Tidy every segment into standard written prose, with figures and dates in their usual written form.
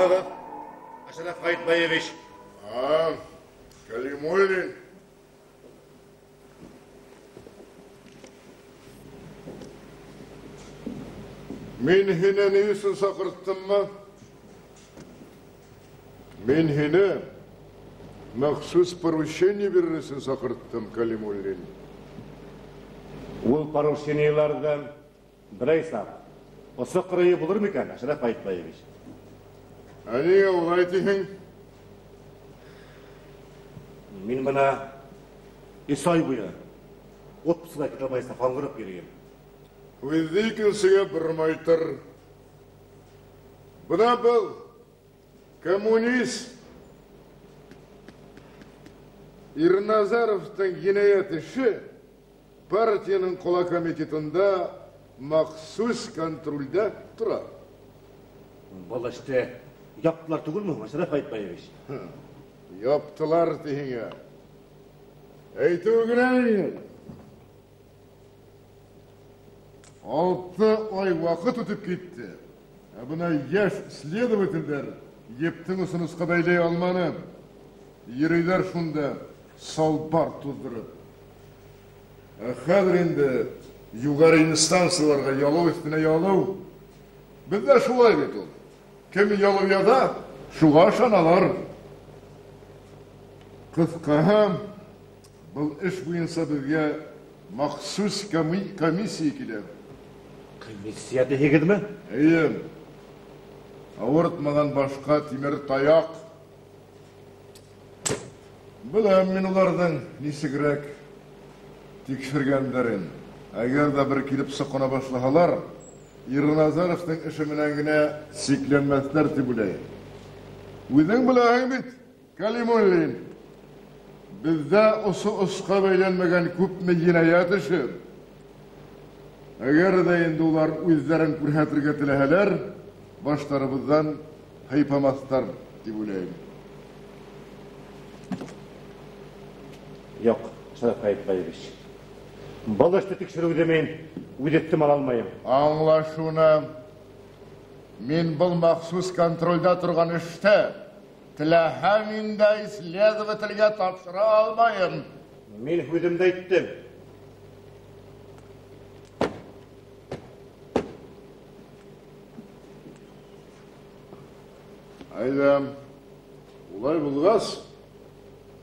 Ағығыз, Ашраф Айтбаевич. Калимуллин. Мен хine ne için sakırttım mı? Men hine maksus поручение verirsin sakırttım Калимуллин. Ол поручениялардан бір айтсам, осы қырайы болыр ма екен, Ашраф Айтбаевич? Әне олай дейін? Мен мына ай бойы отпусқа кітабай сафан құрып келгем. Өздейкін сіге бір майтыр. Бұна бұл коммунист Ирназаровтың енаяты партияның қола комитетінде мақсус контрольда тұрады. Бұл іште яптылар түгіл мұ, Ашраф Айтбаевич? Яптылар дейіңе. Әйтугін әйін. 6 ай уақыт өтіп кетті. Бұна яш следовательдер ептің ұсынысқа бәйлей алманы. Ерейлер шунда салбар тұздырып. Қазір енді юғары инстанцияларға ялау үстіне ялау. Бізде шулай бет ол. Кем ялау яда, шуға шаналар. Қысқаһам, бұл іш бұйынса бізге мақсус комиссия келеді. Комиссия дегені ме? Әйем, ауыртмаған башқа темір таяқ. Білем мен олардың несігірек текшіргендерін. Әгер да бір келіп сұқына башлағалар, Ирназаровтың іші менәңгіне секленмәсләр деп білейін. Өзің біләң бит, Калимуллин. Бізде осы ұсқа бәйленмеген көпме енаят іші. Әгер да енді олар өздерін көрсетірге тіләһәләр, баштарыбыздан хайпамастар деп ойлаймын. Жоқ, Ашраф Айтбаевич. Бұл ішті тексеруде мен өдеттім ала алмайым. Аңлашуына, мен бұл мақсус контрольда тұрған ішті тіләһәмінде исследовательге тапсыра алмайым. Мен өдімді айттым. Айдам, олай болғас,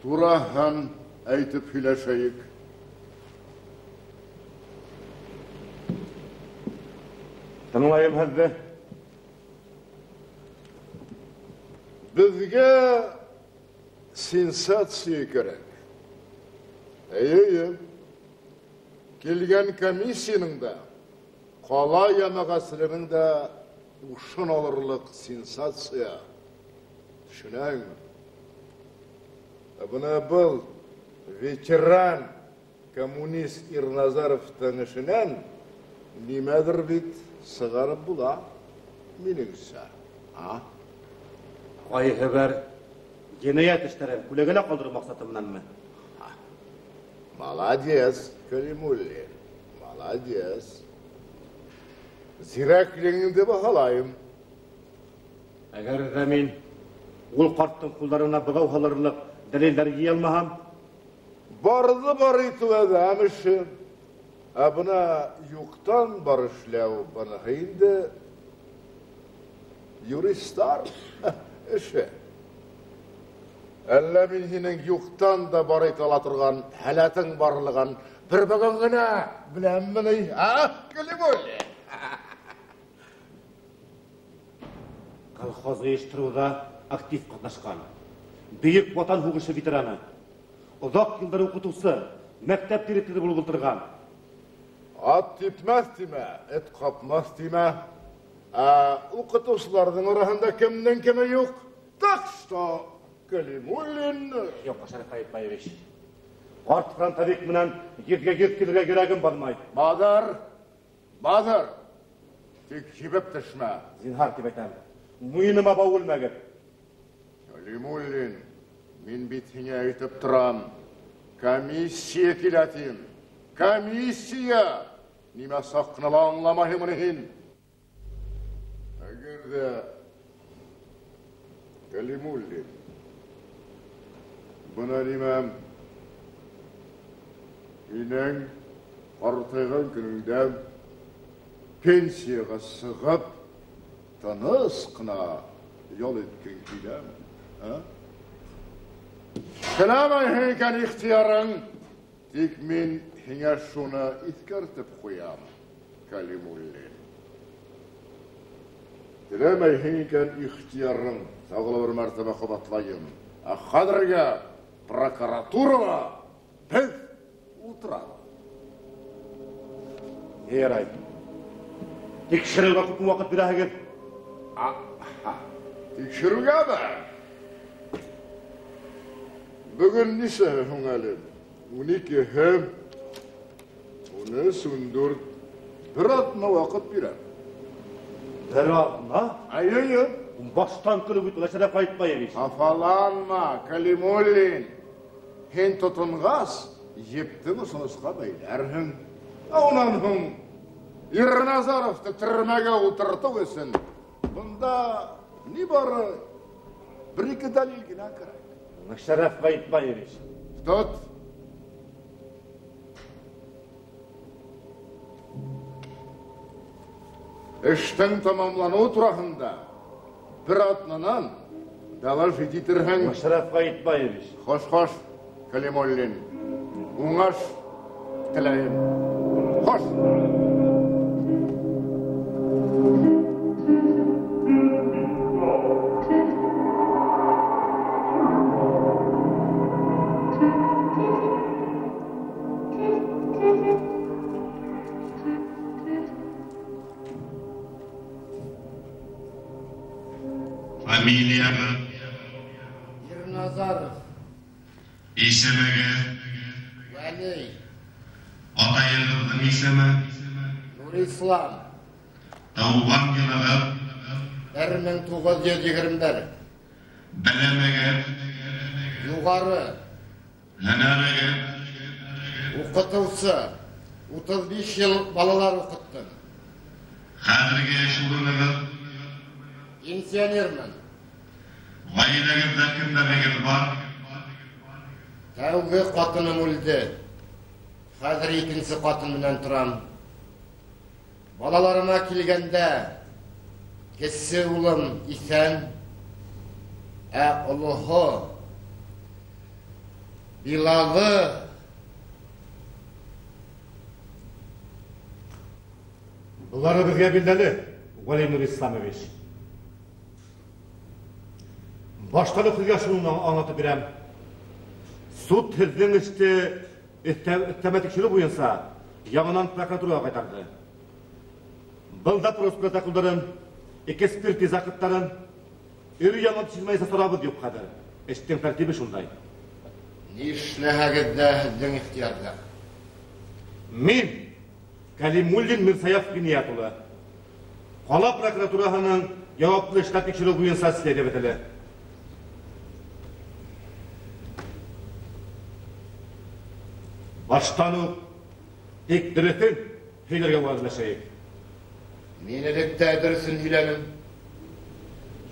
турахан айтып сөйләшәйік. Тыңлайым хәзді. Бізге сенсация керек. Әйе, келген комиссияның да, қала ямағасының да ұшын алырлық сенсация. Düşünəyin. Buna бұл ветеран коммунист Ирназаровтың ішінен немәдір бит сығарып бұла меніңізсе. Қай хәбәр енаят іштәрін күлегелі қалдыру мақсатымнан мы? Молодец, Калимуллин, молодец. Зирәклігіңді бағалайым. Әгер де мен ол қарттың құлдарына бұғау қаларлық дәлелдер ей алмағам? Барды бар ету әдәм үшін. Бұна юқтан бар ішләу бұны ғейінді юристар іші. Әлі мен хенің юқтан да бар ет ала тұрған әләтің барлыған бір бүгін ғына біләм міні. Калимуллин. Колхоз ұйыштыруда актив қатнашқан. Бейік ватан хуғышы ветераны. Ұзақ жылдар оқытусы, мәктәп директоры болып отырған. Ат тепмәс деме, эт қапмас деме. Оқытушылардың арасында кемнен кеме жоқ. Так что, Калимуллин... Жоқ, Ашраф Айтбаевич. Қарт фронтовик менен ерге керегім бармайды. Бадар. Тек жебеп түшме. Зинхар деп айтам. Мойныма бауыл мәгір. Калимуллин, мен бетіне айтып тұрам. Комиссия келетім. Комиссия! Неме саққынала аңламайым ұнығын. Әгерде Калимуллин. Buna demem, inen artığın gününde pensiyaga sığıp, tanış qına yol etken kilem. Selamay heyken ihtiyarın, dik men hine şuna iskartıp koyam, Kalimullin. Selamay heyken ihtiyarın, sağlı bir mertebe kubatlayın. Ahadırga, prokuraturga, biz oturalım. Eray. Tekşirilge hukum vakit bir ahegin. Tekşirilge mi? Bugün nise hungalim? 12 hem, onu sundur, bir atına vakit birer. Bir atına? Ayıyım. Baştan kılıp ütüleşere kayıtmayın. Afalanma, Kalimullin. Hen tutunğaz, yeptini sunusqa beylerhin. Ondan hun, Irnazarov'da türmege oturtup etsin. Bunda ne barı bir-iki dalil gine kerak. Şeref kayıtmayın. Tut. İşten tamamlanığı turağında bir atlanan dalal fetitirhen. Şeref kayıtmayın. Hoş, Kalimullin. Uğaş tileyim. Hoş. Familiyaga, Irnazarov, isemiga, Vali, ataylig'im isemi, Nurislam, tug'ilgan yiliga, 1921, bilimiga, yuqori, hunariga, o'qituvchi, 35 yil bolalar o'qitdim. hozirgi shug'uliga, Pensionerman. oilangizda kimlarimiz bor? Tavga xotinim o'ldi. Hozir ikkinchi xotin bilan turam. Bolalarıma kelganda kessi o'g'lim Isan, ulug'i Bilali Bunları bizge bildirdi, Vladimir İslamovich. Baştan okuyga şunu anlatıp birem. Sud tezden işte temetikçili buyunsa, yanınan prokuratura kaytardı. Bılda prospektakulların, ekspertiz akıtların, iri yanıp çizmeyse sorabız yok kadar. Eşitten tertibi şunday. Nişnehagidda hiddin ihtiyarda. Min, Kalimullin Mirsayev Biniyatulu. Qala prokuraturasının javobli ishlar tekshiruv buyursa sizlarga beriladi. Baştanı ekdiretin heylerge vazgeçeyik. Menilikda edirsin hilenim.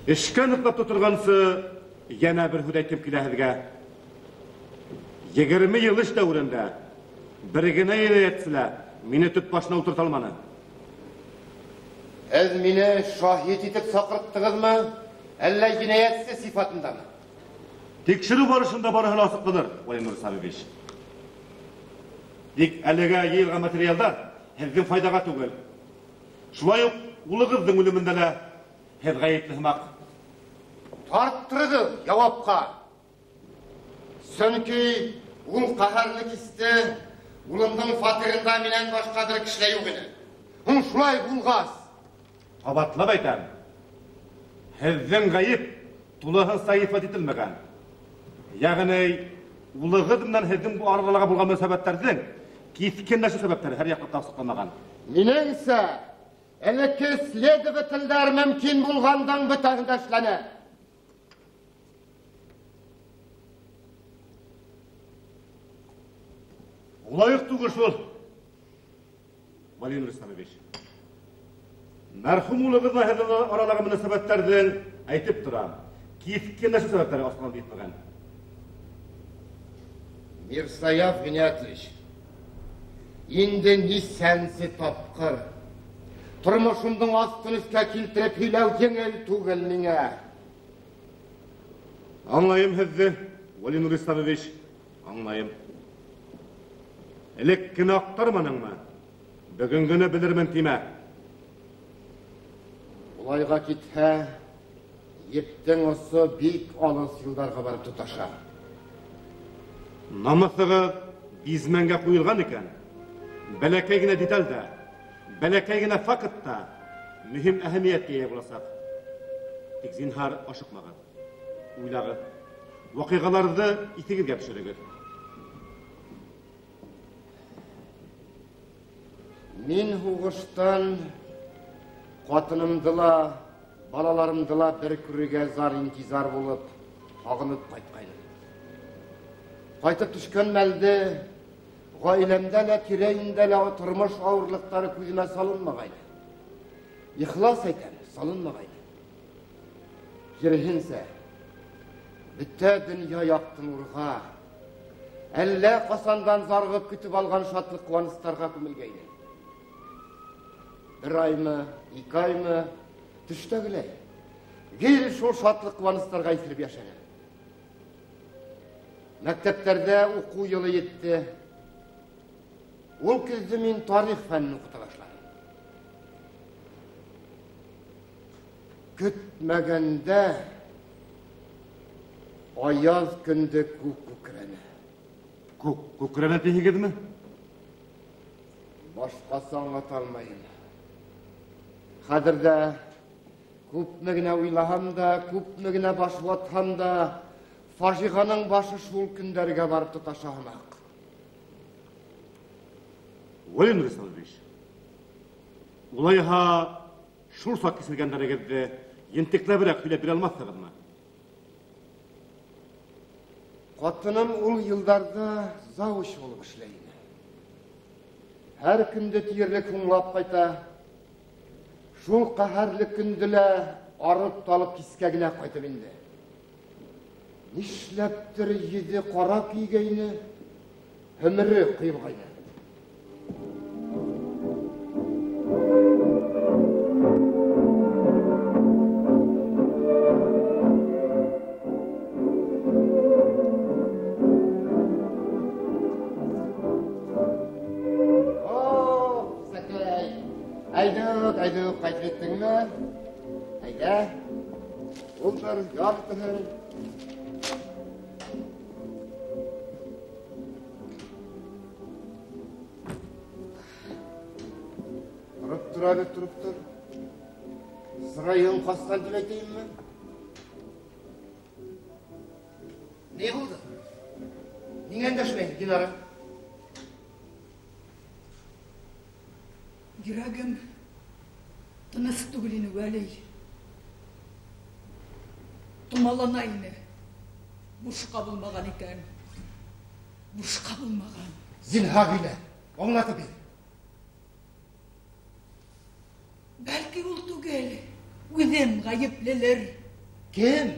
İşke nıqlap tuturgansı yana bir hüdaytip kilahizge. 20 yıl iş davrında birgine yine etsile meni tüp başına oturtalmanı. Ez meni şahit etip sakırttığızmı? Alla jinayatçı sifatında mı? Tekşiriv barışında barı hılasık kılır, Vladimir İslamovich. Dik әлігі елға материалдар хәздің файдаға түгел. Шулай ук улы кыздың өлімінде лә һәз гаепле һымак. Tarttırdı cevapka. Sönki ul qaharlık iste, ulumdun fatırında minen başkadır kişiler yok idi. Hun şulay bulgaz. Qabatlab aytam. Һәздің ғайып тулыһы sayifat etilmәгән. Ягъни улы кыз белән һәздің бу араларга булган мөнәсәбәтләрнең keskinleşme sebepleri her yakıp tasdiqlanmagan. Minen ise eleki следовательler mümkün bulgandan bütağındaşlanı. Ulayık tuğuş ol. Vladimir İslamovich. Merhum ulu kızla herden aralağı münasebetlerden aytıp duram. Киевке нәрсе сәбәпләре астынан етмәгән? Мирсаяв Геннадьевич, инде ни сәнсе тапқыр. Тормышымдың астын үстә килтереп һөйләү еңел түгел миңа. Аңлайым һеҙҙе, Вали Нурисламович, аңлайым. Элек кенә аҡтарманыңмы? Бөгөн генә белермен тимә. Улайға китһә, ептең осы бик алыс юлдарға барып тоташа. Намыҫығыҙ бизмәнгә ҡуйылған икән. Бәләкәй генә деталдә, бәләкәй генә фактта мөһим әһәмиәткә ия буласаҡ. Тик зинһар ашыҡмағыҙ. Уйлағыҙ. Ваҡиғаларҙы иҫегеҙгә төшөрөгөҙ. Мин һуғыштан ҡатынымды ла, балаларымды ла бер күрергә зар-интизар булып, һағынып ҡайтҡайным. Ҡайтып төшкән мәлде, ғаиләмдә лә, тирә-йүндә лә тормош ауырлыҡтары күҙемә салынмағайны. Ихлас әйтәм, салынмағайны. Киреһенсә, бөтә донъя яҡты нурға, әллә ҡасандан зарғып көтөп алған шатлыҡ ҡыуаныстарға күмелгәйне. Бер аймы, ике аймы, төштәгеләй. Гел шул шатлыҡ ҡыуаныстарға иҫереп йәшәне. Мәктәптәрҙә уҡыу йылы етте. Ул көҙҙө мин тарих фәнен уҡыта башланым. Көтмәгәндә аяҙ көндө күк күкрәне. Күкрәнә тиһегеҙме? Башҡаса аңлата алмайым. Хәҙерҙә күпме генә уйлаһам да, күпме генә баш ватһам да, фажиғаның башы шул көндәргә барып тоташа һымаҡ. Вали Нурисламович, улайһа шул саҡ кисергәндәрегеҙҙе ентекләберәк һөйләп бирә алмаҫһығыҙмы? Ҡатыным ул йылдарҙа зауыш булып эшләй ине. Һәр көндө тиерлек һуңлап ҡайта. Шул ҡәһәрле көндө лә арып-талып кискә генә ҡайтып инде. Нишләптер еҙе ҡара кейгәйне, һөмөрө ҡыйылғайны. Әйдүк, қайтып еттіңме? Әйдә, ұлдар яқтығын. Тұрып тұр әлі, тұрып тұр. Сырайын қасқан деп әйтейін ме? Не болды? Нең әндәшмәйін, Динара? Йөрәгем тыныс түгел ине, Вәли. Томалана ине. Бушҡа булмаған икән. Бушҡа булмаған. Зинһар һөйлә, аңлатып бир. Бәлки ул түгел, үҙем ғайыплелер. Кем?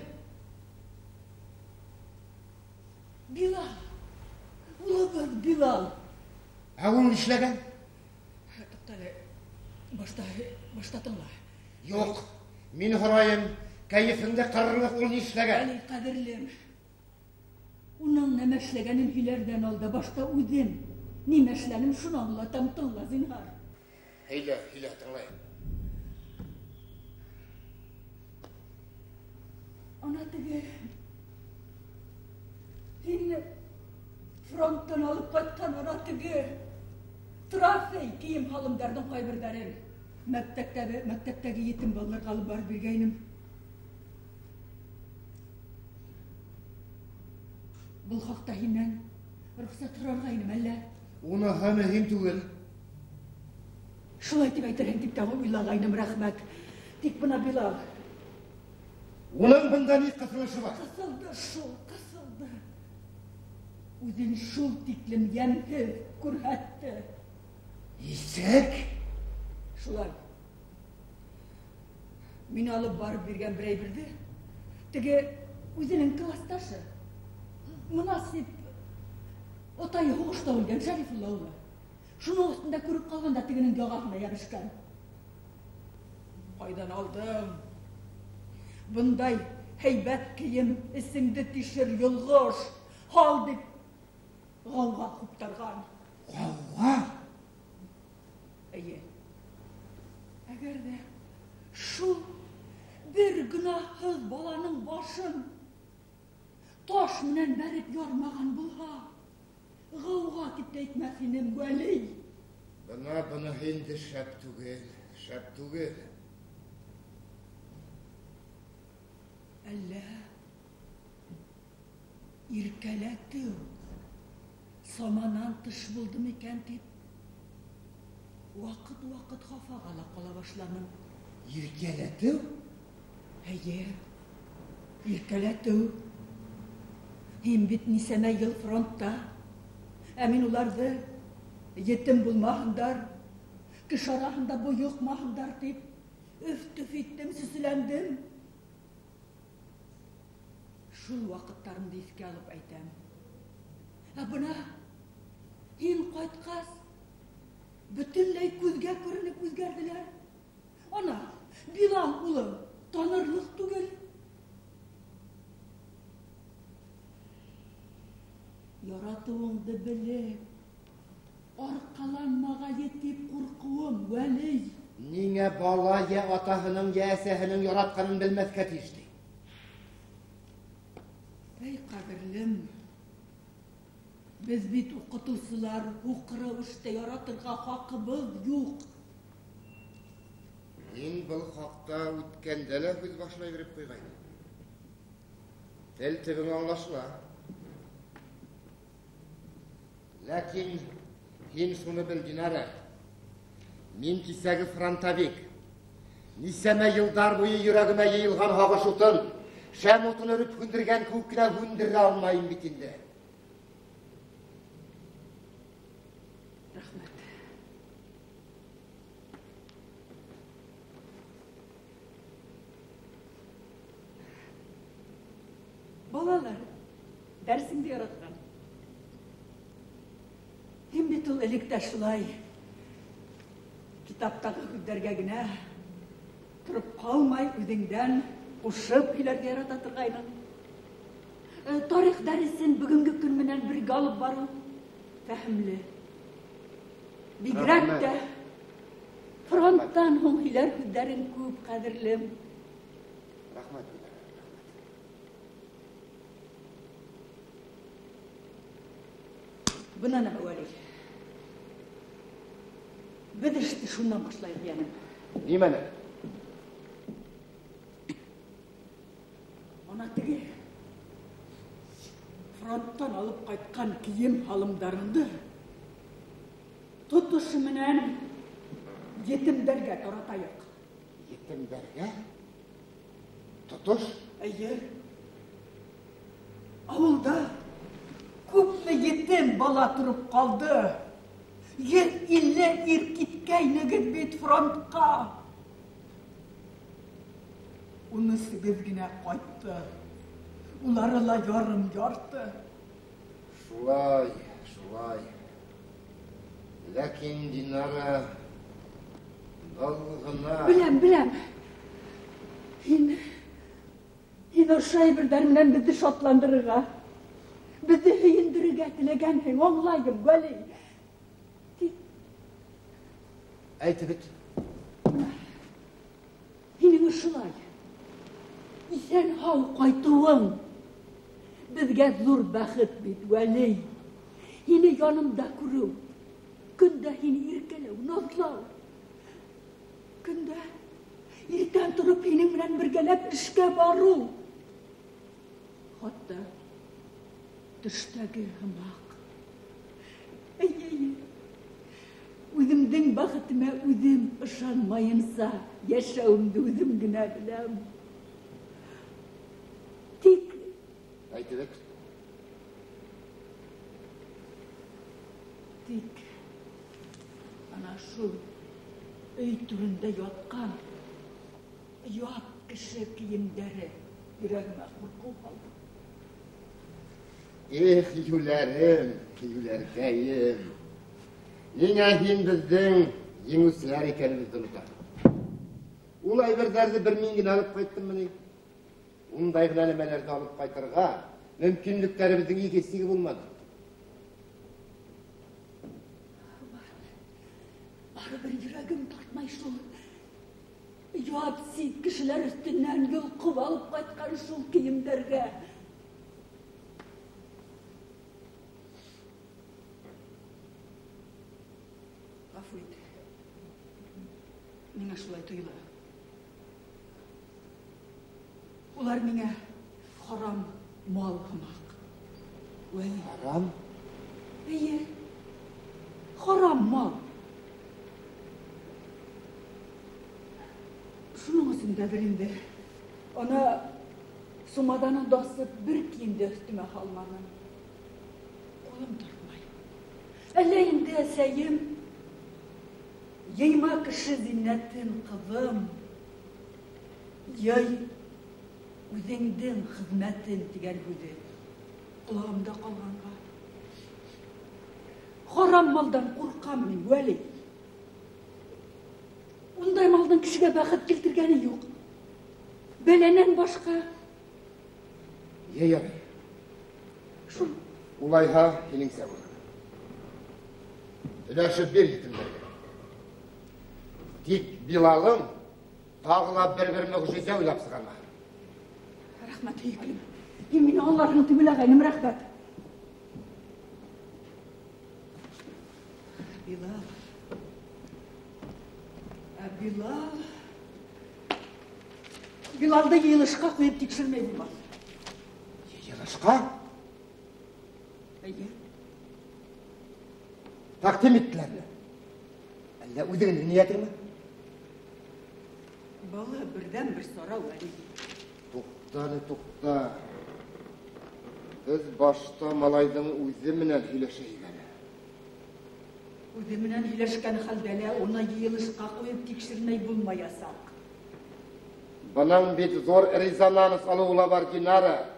Билал. Улыбыҙ Билал. Ә ул нишләгән? Башта тыңла. Юҡ, мин һорайым, кәйефеңдә ҡарырлыҡ ул нишләгән? Вәли ҡәҙерлем. Уның нәмә эшләгәнен һөйләрҙән алда башта үҙем. Нимә эшләнем, шуны аңлатам, тыңла, зинһар. Һөйлә, тыңлайым. Ана теге... Һин фронттан алып ҡайтҡан ана теге... Трофей кейем һалымдарҙың ҡайберҙәрен мәктәптәге етем балаларға алып барып биргәйнем. Был хаҡта һинән рөхсәт һорарға әллә? Уныһы мөһим түгел. Шулай тип әйтерһең дип тә уйлағайным, рәхмәт. Тик бына Билал. Уның бында ни ҡыҫылышы бар? Ҡыҫылды. Үҙен шул тиклем йәмһеҙ күрһәтте. Исәк? Шулай. Мин алып барып биргән берәйберҙе Теге үзенең классташы. Мөнасип Отайы һугышта үлгән Шәрифулла улы. Шуның өстендә күреп калганда тегенең ягасына ябышкан. Кайдан алдың? Bunday heybet kiyim, esingde tişir yılgış, hal dip, gavga kuptargan. Gavga? Eye, eğer de şu bir günahsız balanın başın taş menen berip yormagan bulha, gavga kiteytmesinin veli. Bana hindi şep tugel. Әллә иркәләтү саманан тыш булды микән дип вакыт хафага ла кала башланым. Иркәләтү? Әйе, иркәләтү. Һин бит нисәмә ел фронтта. Ә мин уларҙы етем булмаһындар, кеше араһында бойоҡмаһындар дип өф-төф иттем, сөсөләндем. Шул вакыттарымды искә алып әйтәм. Ә бына һин кайткас, бөтөнләй күҙгә күренеп үҙгәрҙеләр. Ана, Билал улым, танырлыҡ түгел. Яратыуыңды белеп, арҡаланмаға етеп ҡурҡыуым, Вәлей. Ниңә бала я атаһының, я әсәһенең яратҡанын белмәҫкә тейеште? Эй, ҡәҙерлем, без бит уҡытыусылар, һуҡыры эштә яратырға хаҡыбыҙ юҡ. Мин был хаҡта үткәндә лә һүҙ башлай биреп ҡуйғайным. Тел төбөң аңлашыла. Ләкин һин шуны бел, Динара. Мин кисәге фронтовик. Нисәмә йылдар буйы йөрәгемә йыйылған һағыш утын, шәм утын өрөп һүндергән кеүек кенә һүндерә алмайым бит инде. Рәхмәт. Балалар, дәресеңде яратҡан. Һин бит ул элек тә шулай китаптағы һүҙҙәргә генә тороп ҡалмай үҙеңдән ҡушып һөйләргә ярата торғайның. Тарих дәресен бөгөнгө көн менән бергә алып барыу фәһемле. Бигерәк тә фронттан һуң һөйләр һүҙҙәрең күп, ҡәҙерлем. Рәхмәт. Бына нәмә, Вәли. Беҙ эште шунан башлайыҡ, йәнем. Нимәне? Ана теге фронттан алып ҡайтҡан кейем һалымдарыңды тотош менән етемдәргә таратайыҡ. Етемдәргә? Тотош? Әйе. Ауылда күпме етем бала тороп ҡалды. 150 ир киткәйнегеҙ бит фронтҡа. Унысы беҙ генә ҡайтты. Улары ла ярым-ярты. Шулай. Ләкин, Динара, был ғына... Беләм. Һин ошо әйберҙәр менән беҙҙе шатландырырға, беҙҙе һөйөндөрөргә теләгәнһең, аңлайым, Вәли. Әйтегеҙ. Һинең ошолай иҫән һау ҡайтыуың беҙгә ҙур бәхет бит, Вәли. Һине янымда күреү, көндә һине иркәләү, наҙлау. Көндә иртән тороп һинең менән бергәләп эшкә барыу. Хатта төштәге һымаҡ. Эйе. Үҙемдең бәхетемә үҙем ышанмайынса йәшәүемде үҙем генә беләм. Тик... Әйтегеҙ. Тик... Ана шул өй түрендә ятҡан ят кеше кейемдәре Йөрәгемә курку калды. Юләркәем. Нигә һин безнең еңүчеләр икәнебезне онытасың? Ул әйберләрне бер мин генә алып кайттыммы? Ундай гына нәмәләрне алып кайтырга мөмкинлекләребезнең икесе булмады. Барыбер йөрәгем тартмай шул. Япсыз кешеләр өстеннән йолкып алып кайткан шул киемдәргә. Гафу ит. Миңа шулай тоела. Улар миңа харам мал һымак. Харам? Әйе. Харам мал. Шуның өсендәдер инде. Аны сумадан дасып бер киемдә өстемә һалманы. Кулым тартмай. Әллә инде әсәем яйма кеше зиннәтен кызым. Яй үзеңдең хезмәтен дигән үзе. Кулагымда калганга. Харам малдан куркам мин, Вәли. Ундай малдан кешегә бәхет килтергәне юк. Бәләнән башка. Ярый. Шул улайга һинең сәбәбең. Өләшеп бир итемләргә. Тик Билалым тагылап бер мөгъҗизә уйлап сыгана. Рәхмәт икән. Мин Аллаһның тибеләгәнем рәхмәт. Билал. Билалды йылышка куеп тикшермәй булмас. Йылышка? Әйе. Тәкъдим иттеләрме? Әллә үзеңнең ниятеңме? Балы бердән бер сорау, Вәли. Тукта. Без башта малайдың үзе менән һөйләшәйек. Үзе менән һөйләшкән хәлдә лә уны йылышка куеп тикшермәй булмаясак. Бының бит зор резонанс алуыла бар, Динара.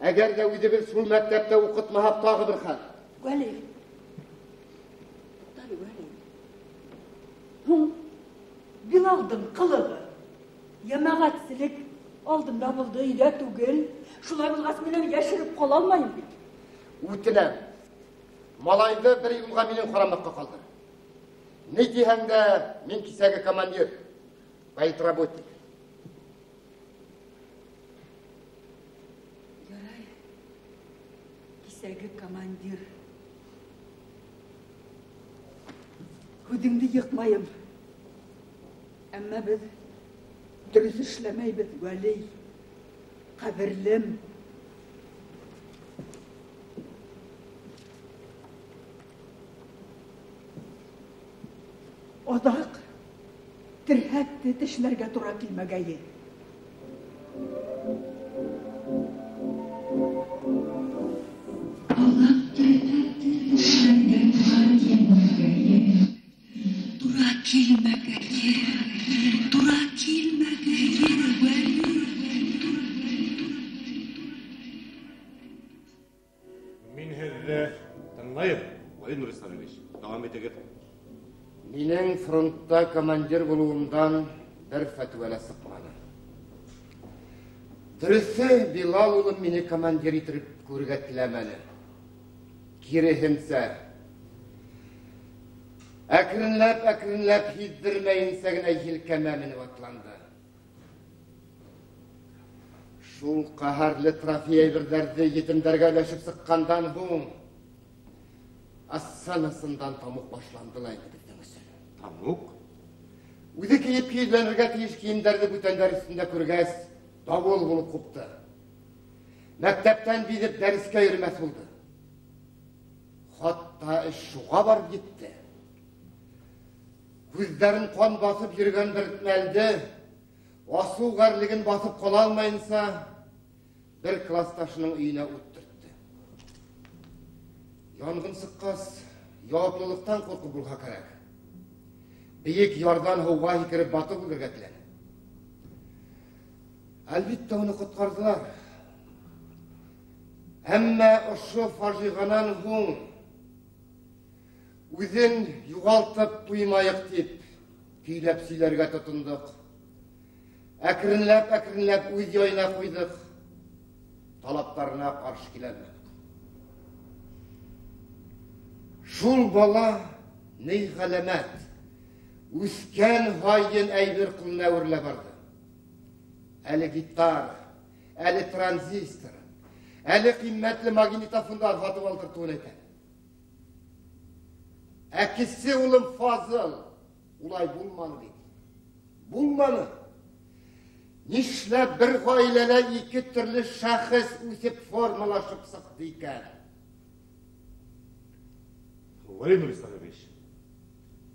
Әгәр дә үзебез шул мәктәптә укытмаһак, тагы бер хәл. Вәли. Һуң Билалдың кылыгы, ямагатьселек алдында булды, өйдә түгел. Шулай булгас, мин яшереп кала алмыйм бит. Үтенәм. Малайды bir юлга минем карамакка калдыр. Ни дисәң дә, мин кисәге командир. Политработник. Ярай. Кисәге командир. Күдеңде йыкмайым. Әмма без дөрес эшләмәйбез, Вәли. Каберлем. Одак терһәкте тешләргә туры килмәгәе. Тура килмәгәе, Вәли. Мин һеҙҙе тыңлайым, Вәли Нурисламович. Дауам итегеҙ. Минең фронтта командир булуымдан бер фәтвә лә сыҡманы. Дөрөҫө, Билал улым мине командир итеп күрергә теләмәне. Киреһенсә, әкренләп һиҙҙермәйенсә генә елкәмә менеп атланды. Шул ҡәһәрле трофей әйберҙәрҙе етемдәргә өләшеп сыҡҡандан һуң, ас-санасындан тамуҡ башланды ла инде беҙҙең өсөн. Тамуҡ? Үҙе кейеп кейеҙләнергә тейеш киемдәрҙе бүтәндәр өҫтөндә күргәс, дауыл булып ҡупты. Мәктәптән биҙеп дәрескә йөрөмәҫ булды. Хатта эш шуға барып етте. Күҙҙәрен ҡан баҫып йөрөгән бер мәлде, асыу ғәрлеген баҫып ҡала алмайынса, бер класташының өйөнә үттертте. Янғын сыҡҡас, яуаплылыҡтан ҡурҡып булһа кәрәк. Бейек ярҙан һыуға һикереп батып үлергә теләне. Әлбетте оны құтқардылар. Әмма ұшы фажиғанан ғың өзін юғалтып қоймайық деп күйләп сөйләргә тұтындық. Әкірінләп өз ойына қойдық. Талаптарына қаршы келәмәдік. Шул бала ней ғаләмәт, үскен ғайын әйбір қылына өрлі барды. Әлі гитар, әлі транзистор, әлі қимметлі магнитофондар ғатып алдыртуын екен. Әкесі ұлым Фазыл, улай булманы дейді. Булманы. Нишләп бір ғайләлә екі түрлі шәхіс үсіп формалашып сықты екен. Владимир Исламович,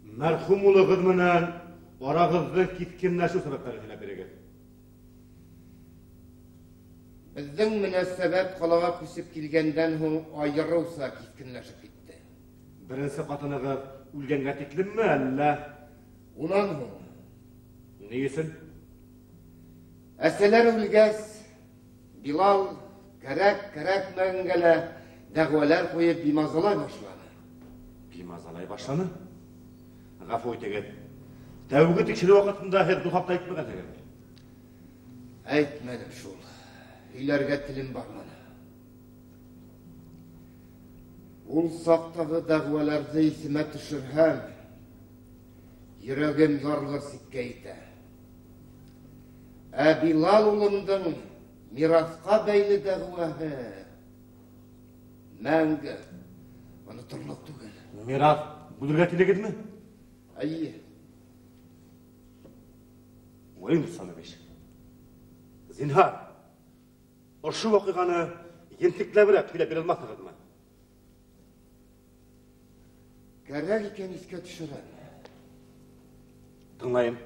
мәрхум улығыз менән арағызды киткенләшү сәбәпләре һөйләп бирегез. Безнең мөнәсәбәт қалаға күсеп килгәндән һуң айырылса киткенләшеп китте. Беренче катыныгыз үлгәнгә тиклемме, әллә? Унан һуң. Ни өчен? Әсәләр үлгәс, Билал кәрәк мәңгәлә дәгъвалар куеп бимазалай башлады. Бимазалай башланы? Гафу итегез. Тәүге тикшерү вакытында һез бу хакта әйтмәгәнсегез. Әйтмәдем шул. Өйләргә телем барманы. Ул сақтағы дәгъваларҙы исемә төшөрһәм, йөрәгем ярылыр сиккә итә. Ә Билал улымдың мирасҡа бәйле дәғүәһе мәңге оноторлоҡ түгел. Мирас бүлергә телегеҙме? Әйе. Владимир Исламович, зинһар, ошо ваҡиғаны ентекләберәк һөйләп бирә алмаҫһығыҙмы? Кәрәк икән искә төшөрәм. Тыңлайым.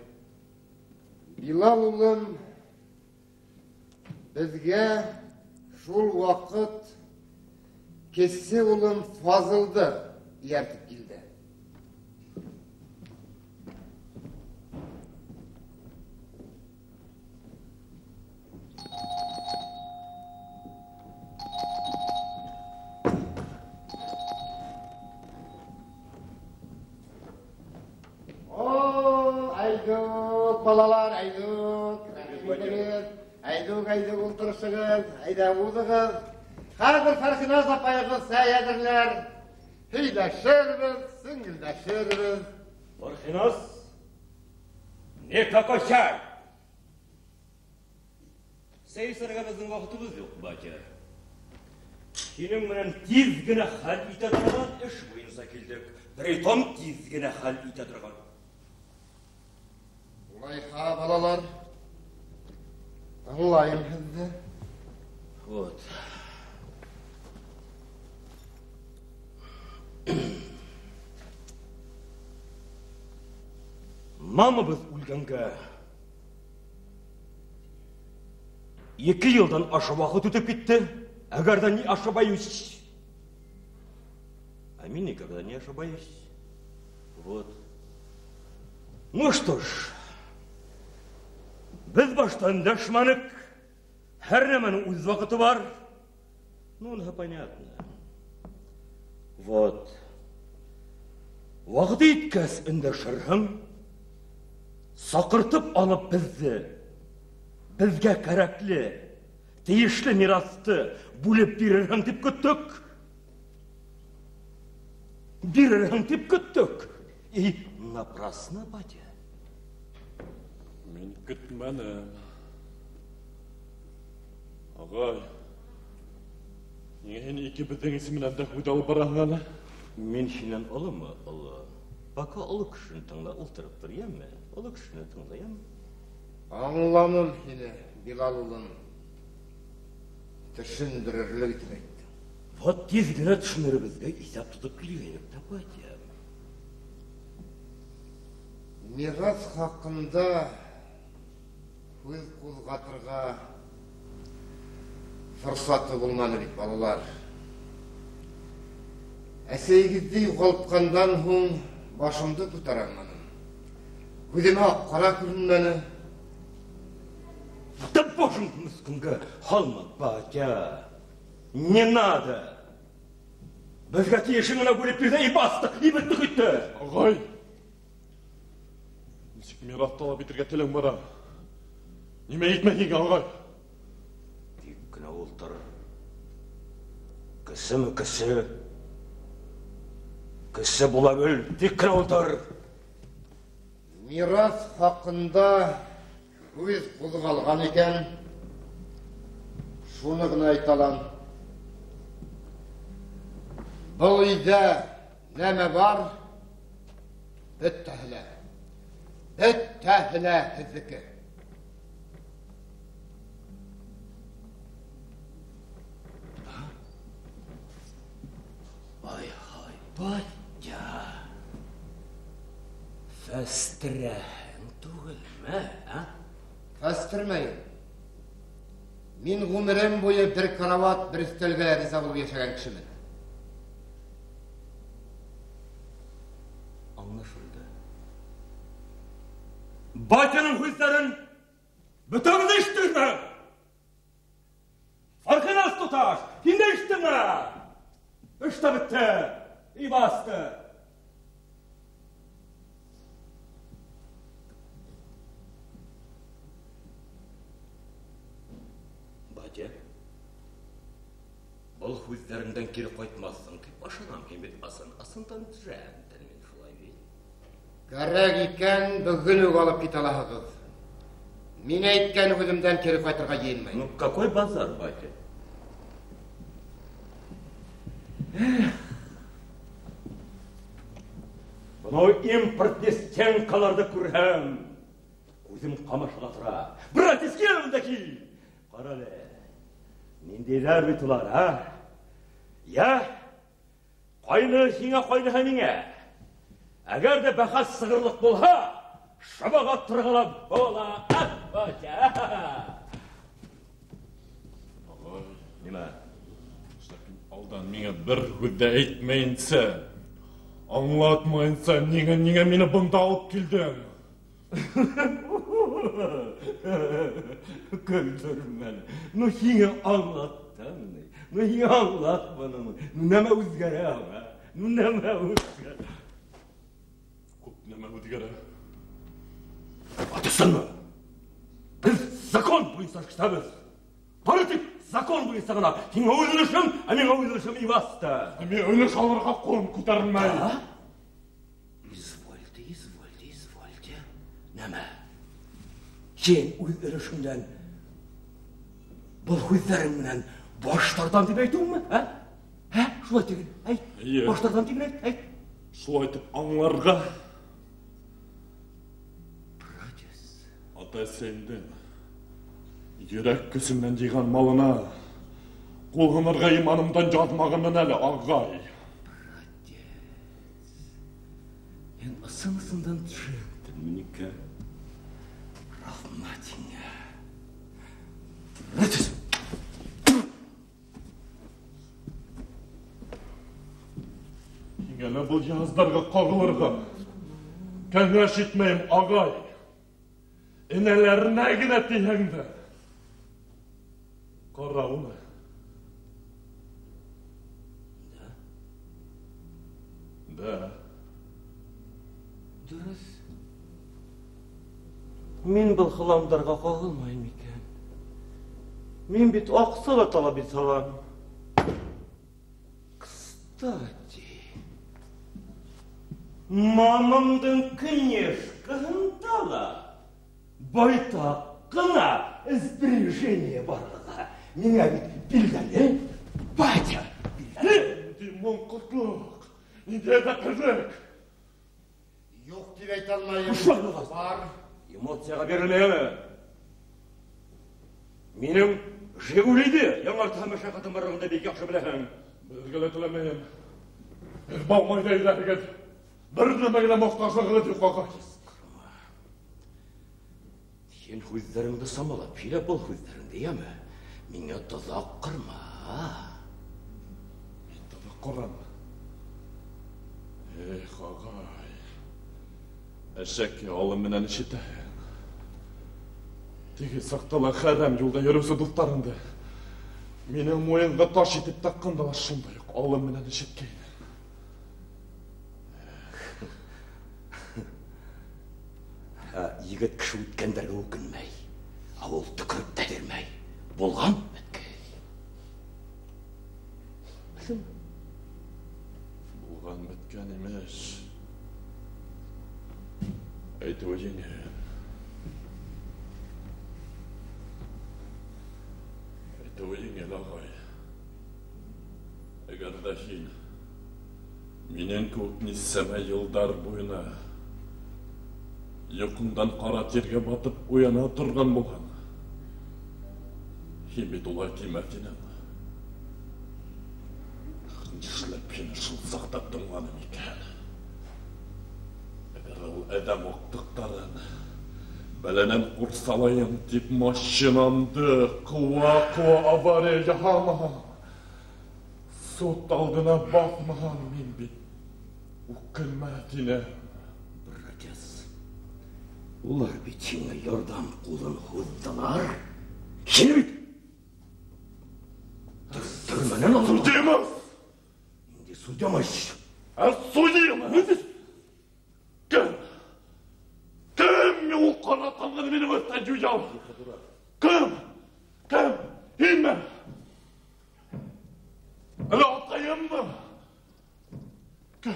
Билал улым безгә шул ваҡыт кесе улым Фазылды ияртеп килде. Айдук, балалар, айдук. Айдук, ултырышығыз, айда уҙығыз. Хәҙер Фәрхиназ апайығыз сәй әҙерләр. Һөйләшербеҙ, сеңгелдәшербеҙ. Фәрхиназ, не такой чай? Сәй сәргә безнең ваҡытыбыҙ юҡ, батя. Һинең менән тиҙ генә хәл итә торған эш буйынса килдек. Притом тиҙ генә хәл итә торған. Улайһа, балалар, аңлайым һеҙҙе. Вот. Мамабыҙ үлгәнгә 2 йылдан аша ваҡыт үтеп китте, әгәр ҙә не ошибаюсь. А мин никогда не ошибаюсь. Вот. Ну что ж, біз баштан дәшмәнек. Һәр нәмәнең үҙ ваҡыты бар. Ну, понятно. Вот. Ваҡыты еткәс өндәшерһең, саҡыртып алып безгә кәрәкле, тейешле мирасты бүлеп бирерһең дип көттөк. Бирерһең дип көттөк. И напрасно, батя. Мин көтмәнем. Ағай, ниңә ике беҙҙең исеменән дә һүҙ алып бараһың әле? Мин һинән олымы, оло? Пока оло кешене тыңла ултырып тор, йәме? Оло кешене тыңла, йәме? Аңламым һине, Билал улым. Төшөндөрөрлөк итеп әйттең. Вот тиҙ генә төшөнөрбөҙгә иҫәп тотоп килгәйнек тә, батя. Мирас хаҡында һүҙ ҡуҙғатырға форсаты булманы бит, балалар. Әсәйегеҙҙе юғалтҡандан һуң башымды күтәрә алманым. Күҙемә аҡ-ҡара күренмәне. Да боже мой, халма, батя, не надо. Бізге тиешіңіна бөліп берді, и басты, и бітті күтті. Ағай! Несек мен аттала бітірге тілің бара. Неме етмейін, ағай? Теккіна олтыр. Кісі мі кісі? Кісі бола бөл, теккіна олтыр. Мирас хақында өз құлық алған екен, шуны ғына айталам. Бұл үйде нәме бар? Біттәхілі. Біттәхілі хіздікі. Ай-хай, батя. Фәстірәң түгіл мә, а? Фәстірмейін. Мен ғұмырым бойы бір карават, бір үстелге риза болып yaşagan кішімін. Anlaşıldı. Batyanın hüzlerin bütünü içtin mi? Farkı nasıl tutar? Yine içtin mi? İşte bitti. İyi bastı. Batya, бұл hüzlerinden geri koytmazsın ki başınam kemet asından türen. Кәрәк екен бүгін өк алып кет аласыз. Мен айтқан өзімден кері қайтырға енмей. Ну, какой базар, батя? Бұнау импортный стенкаларды көрем. Көзім қамашыға тұра. Брат, ескерімдеки! Қаралы, нендейлер бітулар, а? Я? Қойны сеңе қойны хәмеңе. Әгер де бәқас сығырлық болға, шабаға тұрғылап бола, ат батя! Ағай, Неме? Алдан меңе бір хүдді әйтмейінсі, аңлатмайынса, неге мені бұнда алып келдің? Көндірім мәні. Ну, хиңе аңлаттың. Ну, хиңе аңлатманың. Ну, нәмә өзгәрі аңа. Ну, нәмә өзгәрі. Неме өдігері? Атыстан мı? Біз закон бойынса кітабыз. Политик закон бойынса ғана. Сен ойлышым, мен ойлышым и басты. Мен ойлыш алырға қолым көтерілмей. Извольте. Нәмә? Сен ойлышымдан бұл көздеріңнен баштардан деп айтуың мı? Шулай деген, айт. Баштардан деген айт. Шулай айтып аңларға. Ата сендің, ерек күсімнен жиған малына, қолғынырға иманымдан жазмағымын әлі, ағай. Братец, мен ысынысындан түсіндім, мінекі. Рахматыңа. Братец! Еңелі бұл жаздарға қағылырға, кәңеш етмейім, ағай. Энелерine gine diyende. Karaume. Da. Dürüs. Мен бұл қыламдарға қағылмайым екен. Мен бет ақсыға талап ет салам. Кстати, мамамдың книжкасында да байтаққына сбережение барлығы. Мене бет білдәлі, батя, білдәлі. Димон құтлық, неде де қызық. Жоқ деп айта алмайым. Құшағыңыз Бар. Эмоцияға берілмейме. Менің Жигулиді яңар тамаша қатым барығында бек яқшы біләхім. Білгілі тілемейім. Біз балмайды ейләргет. Бір нәмәгілі мұқташылығы деп қағай. Сен көздеріңді самалап, пиле бұл көздеріңді емі? Мене тұзақ қырма. Мен тұзақ қырам. Эх, ағай. Әшәкке алым менен ішетәйін. Теге сақтала хәрәм юлда йөрөүсе дуҫтарыңды минең муйынға таш итеп таҡҡандылар шундай уҡ алым менән ишеткәйне. Егет кеше үткәндәргә үкенмәй, ал ул төкөрөп тә бирмәй. Булған бәткәй. Булған беткән имеш. Әйтеүе еңел. Әйтеүе еңел, ағай. Әгәр дә һин минең кеүек нисәмә йылдар буена йоҡоңдан ҡара тиргә батып уяна торған булһаң, һин бит улай тимәҫ инең. Нишләп һине шул саҡта тыңланым икән? Әгәр ул әҙәм аҡтыҡтарын бәләнән ҡурсалайым тип машинамды ҡыуа-ҡыуа авария яһамаһам, суд алдына баҫмаһам, мин бит үкенмәҫ инем. Братец, улар бит һиңә ярҙам ҡулын һуҙҙылар. Һине бит төрмәнән алып... Судимов! Инде судимыш. Судимов! Кем? Кем ул ҡара таңғыны минең өҫтән юяу? Кем? Кем? Һинме? Әле атайыммы? Кем?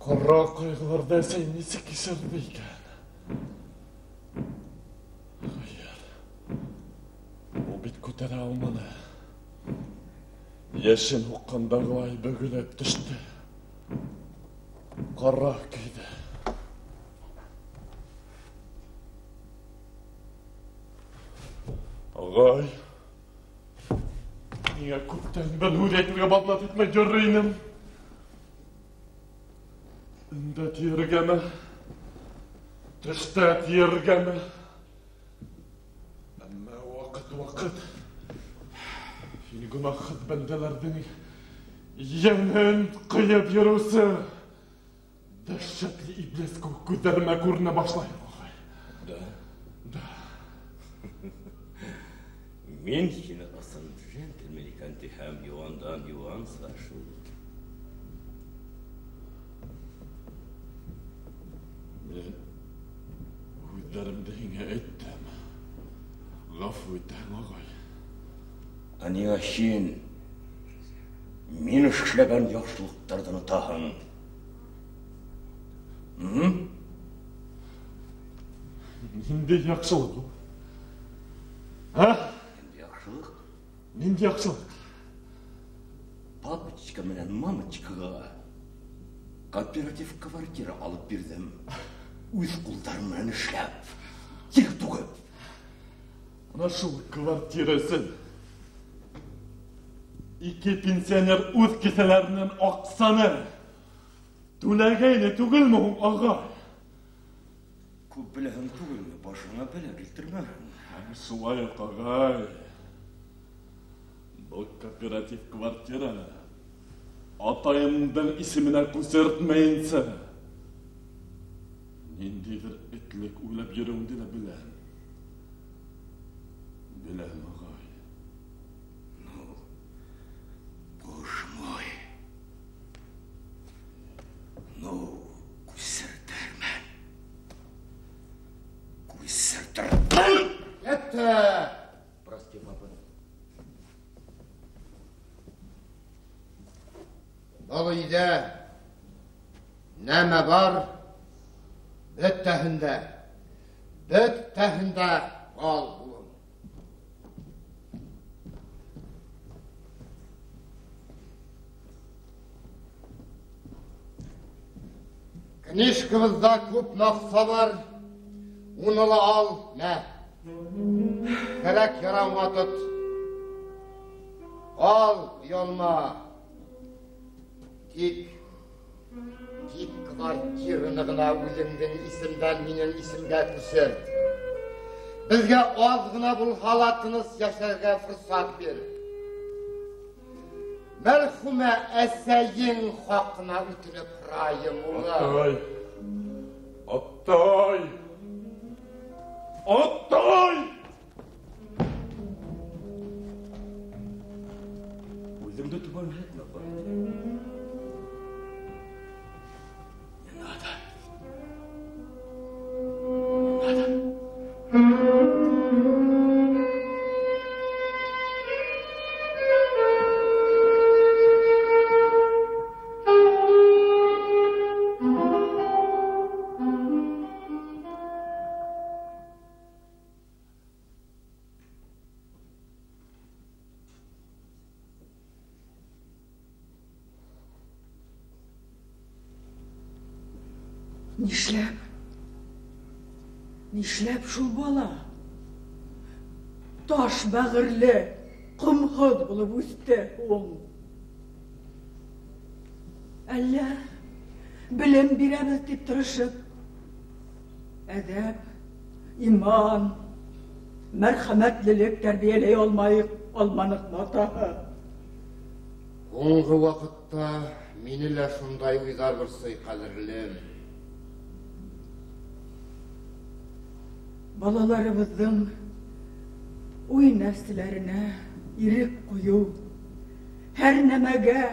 Ҡара ҡайғыларҙа әсәй нисек кисерҙе икән? Хәйер, ул бит күтәрә алманы. Йәшен һуҡҡандағылай бөгөлөп төштө. Ҡара көйҙө. Ағай, ниңә күптән бер һүҙ әйтергә баҙнат итмәй йөрөр инем? Өндә тиергәме? Төштә тиергәме? Әммә ваҡыт һин гонаһһыҙ бәндәләрҙең йәнен ҡыйып йөрөүсе дәһшәтле иблис кеүек күҙҙәремә күренә башлай. Да. Мин һине ысын джентльмен икән тиһәм, йыуандан йыуанса шул. Мен һүҙҙәремде һиңә әйттем. Ғәфү итәһең, ағай. Ә ниңә һин мин эшләгән яҡшылыҡтарҙы онотаһың? Ниндәй яҡшылыҡ ул? Ниндәй Яҡшылыҡ? Ниндәй яҡшылыҡ? Папочка менән мамочкаға кооператив квартира алып бирҙем. Үҙ ҡулдарым менән эшләп, тир түгеп. Ана шул квартира өсөн ике пенсионер үҙ кеҫәләренән аҡсаны түләгәйне түгелме һуң, ағай? Күп беләһең түгелме, башыңа бәлә килтермәһен. Шулай уҡ, ағай. Был кооператив квартираны атайымдың исеменә күсертмәйенсә, ниндәйҙер этлек уйлап йөрөүеңде лә беләм. Беләм, ағай. Боже мой. Күсертермен. Күсертермен. Етті! Прости, папа. Был өйҙә нәмә бар? Бөтәһендә ҡал улым. Книжкабыҙҙа күп наҡса бар, уны ла ал, мә. Кәрәк ярама тот. Ал, ялма. Тик квартираны гына үзеңдең исемдән минең исемгә күчерт. Безгә аз гына булһа тыныс яшәргә форсат бир. Мәрхүмә әсәең хакына үтенеп райым улы. Atay! Өзіңді туған жетті ба? Не надо. Нишләп шул бала? Таш бәгырле, кымһыд булып үсте ул. Әллә белем бирәбез дип тырышып, әдәп, иман, мәрхәмәтлелек тәрбияләй алманыкмы тагы? Һуңгы вакытта мине лә шундай уйлар борсый, кадерлем. Балаларыбыздың уй нәфсләренә ирек кую, һәр нәмәгә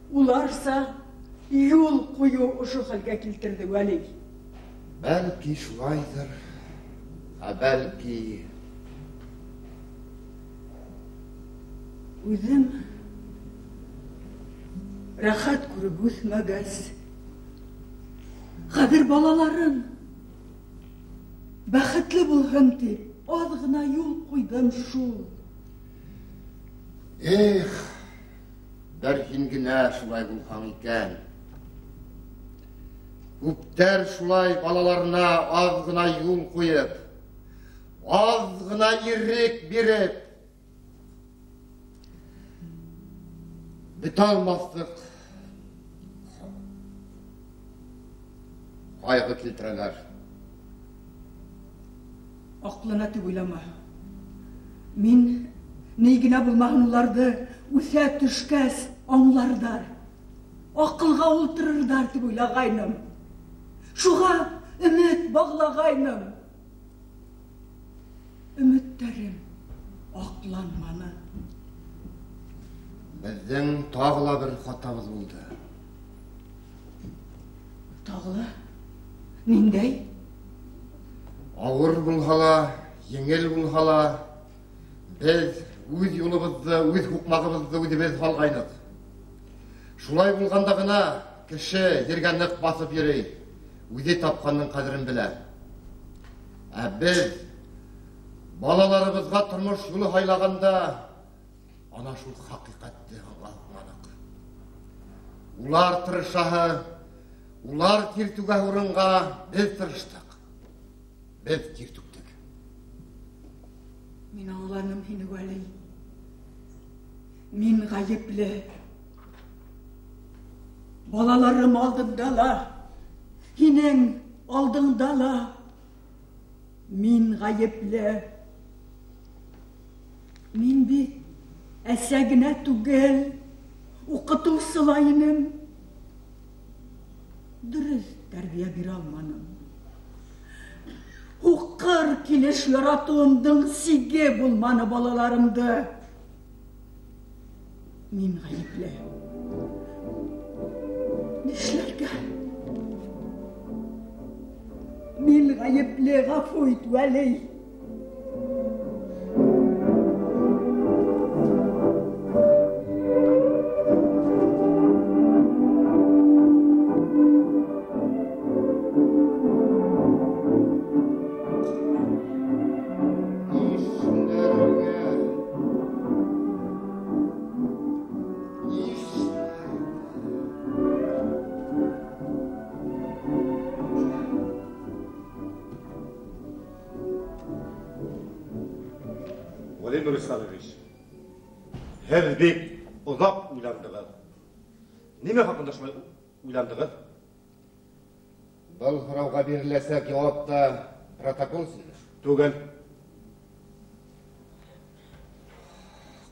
уларса юл кую ошо хәлгә килтерде Вәли. Бәлки шулайдыр, бәлки... Үзем рәхәт күреп үсмәгәс, хәзер балаларым бәхетле булһын дип, аз гына юл куйдым шул. Эх, бер һин генә шулай булһаң икән. Күптәр шулай балаларына аз гына юл куеп, аз гына ирек биреп, бит алмаслык кайгы килтерәләр. Аклына дип уйлама. Мин ни генә булмаһын уларҙы үҫә төшкәс аңларҙар, аҡылға ултырырҙар дип уйлағайным. Шуға өмөт бағлағайным. Өмөттәрем аҡланманы. Бездең тағы ла бер хатабыҙ булды. Тағы? Ниндәй? Ауыр булһа ла, еңел булһа ла, без үҙ юлыбыҙҙы, үҙ һуҡмағыбыҙҙы үҙебеҙ һалғайныҡ. Шулай булғанда ғына кеше ергә ныҡ баҫып йөрөй, үҙе тапҡандың ҡәҙерен белә. Ә без балаларыбыҙға тормош юлы һайлағанда ана шул хаҡиҡәтте аңланыҡ. Улар тырышаһы, улар тир түгә урынға без тырыштык. Без тир түктек. Мин аңланым һине, Вәли. Мин ғайыплы. Балаларым алдында ла, һинең алдыңда ла. Мин ғайыплы. Мин бит әсә генә түгел, уҡытыусы ла инем. Дөрөҫ тәрбиә бирә алманым. Һуҡыр килеш яратыуымдың сиге булманы балаларымды. Мин ғайыплы. Нишләргә? Мин ғайыплы, ғәфү ит, Вәли. Владимир Исаевич, һеҙ бик оҙаҡ уйландығыҙ. Нимә хаҡында шулай уйландығыҙ? Бұл сұрауға берілесек жауапта протокол сіңір. Түгел.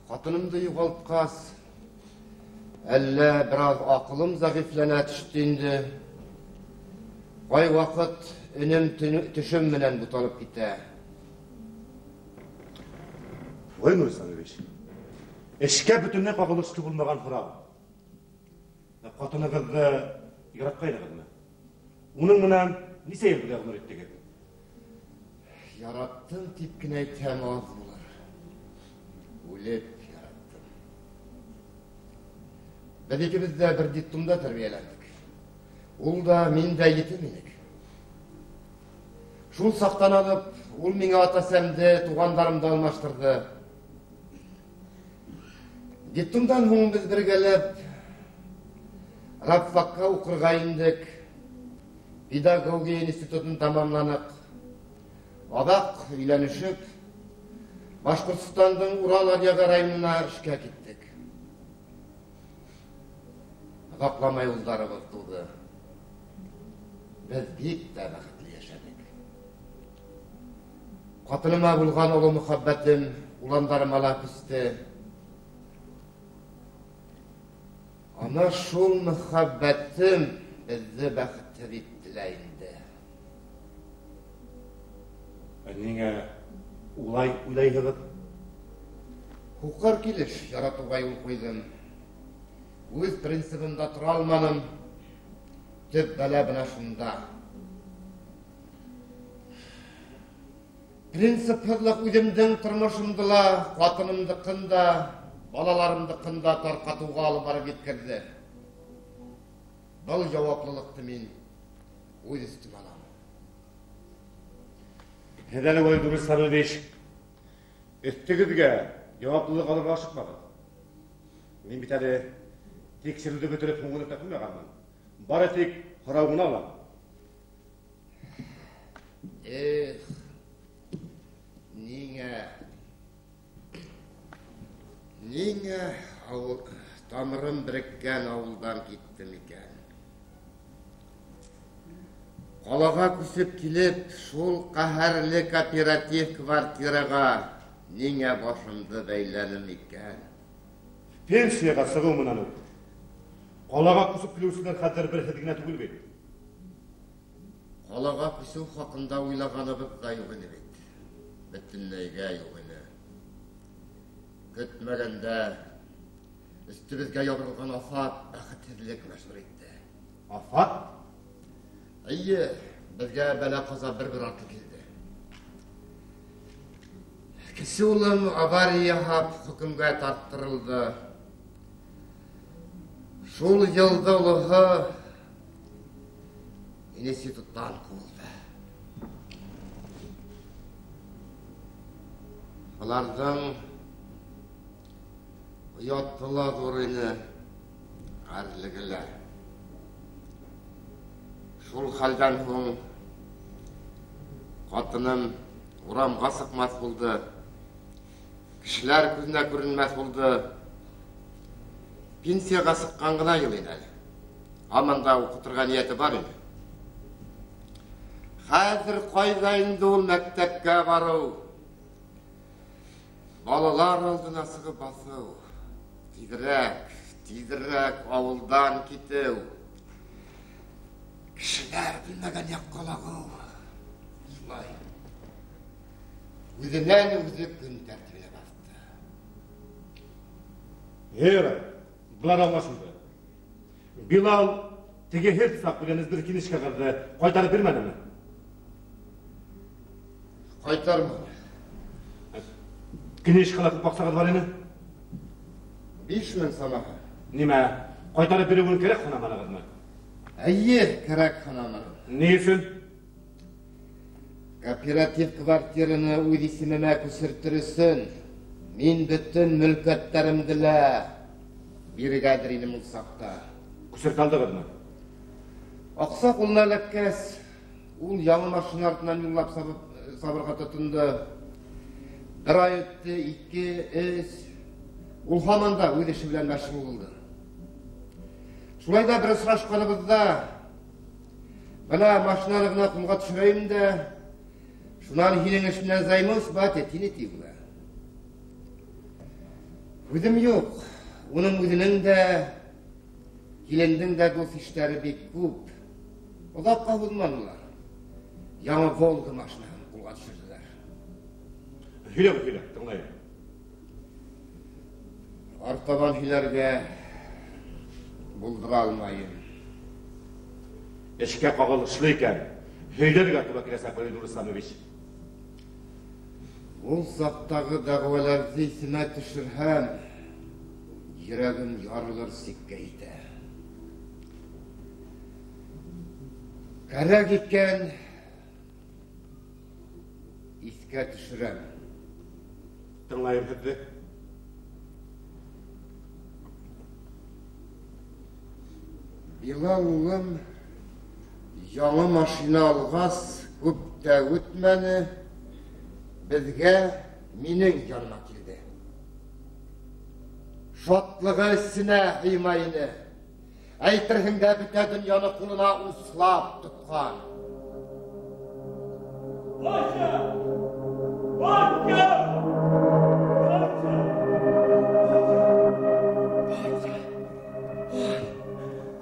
Қатынымды юғалтқас, әлі біраз ақылым зағифләнә түштейінді. Қай вақыт үнім түшім менен бұталып кете. Ой, Нұрис Самович, ішке бүтінне қағылышты болмаған құрау. Қатынығызды яратқайнығыз ма? Оның мұнан не сейір бұлағын өреттегі? Яраттым тепкін айтам аз болар. Өлеп яраттым. Біз екімізді бір диттумда тәрбиелендік. Ол да мен де етім едік. Шул сақтан алып, ол меңе атасәмді, туғандарымды алмаштырды. Диттумдан соң біз біргелеп, рабфаққа оқырға ендік. Педагогия институтын тамамланық. Адақ үйленішіп, Башқұртстандың Урал Арьяға районына ішке кеттік. Ғапламай ұлдары бұқтылды. Біз бек те бақытлы яшадық. Қатыныма болған ұлы мұхаббәтім, ұландарым ала күсті. Ана шул мұхаббәтім бізді бақытты деп тілейінді. Неңе улай ойлайығыз? Хұқар келіш, яратуға ел қойдым. Өз принципімді тұра алманым, түп бәләбіна шында. Принципірлік өзімдің тұрмышымдыла, қатынымды қында, балаларымды қында тарқатуға алып барып еткірді. Бұл жауаплылықты мен өз үстім алам. Недәлі ой, Нұрис Самович, үстігізге жауаплылық алырға шықмады. Мен бит әлі тексерілді көтеріп көңілі тапылмағанмын. Бары тек құрауына алам. Неңе тамырым біріккен ауылдан кеттім екен. Қалаға күсіп келіп, шул қахарлы кооператив квартираға неңе башымды бәйләнім екен. Пенсияға сығу мұнан өт. Қалаға күсіп келеусінен қазір бір хедігіне түгіл бет. Қалаға күсіп хақында ойлағаныбыз да юғыны бет. Бітіннейге юғыны. Көтмәгәндә үстібізге ябырылған афат бәхетсізлік мәшһүр етті. Афат? Әйе, бізге бәлә қаза бір арты келді. Кіші ұлым авария хап хүкімге тарттырылды. Шул жылды ұлығы институттан қуылды. Бұлардың ұяттыла зорыны әрлігілі. Шул халдан соң қатыным урамға сықмас болды. Кішілер көзіне көрінмәс болды. Пенсияға сыққан ғына елен әлі. Аманда оқытырға ниеті бар еді. Қазір қайдайынды ол мәктепке бару. Балалар алдына сығып басу. Тезірек ауылдан кетеу. Кішілер білмеген яққалағу. Солай. Өзінен өзі күн тәртібіне басты. Ера, бұлар алмашымды. Билал теге хет сақ біліңізді кенішке қарды. Қайтары бермәді ме? Қайтармады. Кенеш қалақып бақсағыз бар ені? 5000 самаға. Неме, қайтары беруін керек қанаманағыз ма? Әйе, керек қанаманағыз. Не үшін? Кооператив квартираны өз есіміме көсіртірісін, мен бүтін мүлкеттәрімділі бірігәдір енім ұлсақта. Көсірталдығыз ма? Ақсақ ұлына ләккәс, ол яңы машин артынан юллап сабырға тұтынды. Бір ай өтті, 2-3, ол хаманда өз іші білән мәшғул болды. Шулайда бір сұрашқаныбызда, Bana maşinalarına kumga düşüreyim de şundan hinin işinden zaymaz bat etini tiyula. Üzüm yok. Onun üzünün de hilendin de dost işleri bek kup. Olap kavulmalılar. Yana Volga maşinanı kumga düşürdüler. Hile, tınlayın. Artaban hilerge buldura almayın. Eşke qaqılışlıyken, heylerge tuba kiresak böyle Nurislamovich. Ol zaptağı dağvalardı isime düşürhem, yüreğim yarılır sikkeydi. Kara gikken, iske düşürem. Tınlayın hepsi. Bila oğlum, yanı maşina alğaz, köp de ötmeni, bizge minin yanıma kildi. Şotlığı üstüne kıymayını, aytırhında büte dünyanı kuluna uslap tutkan. Başa! Başa!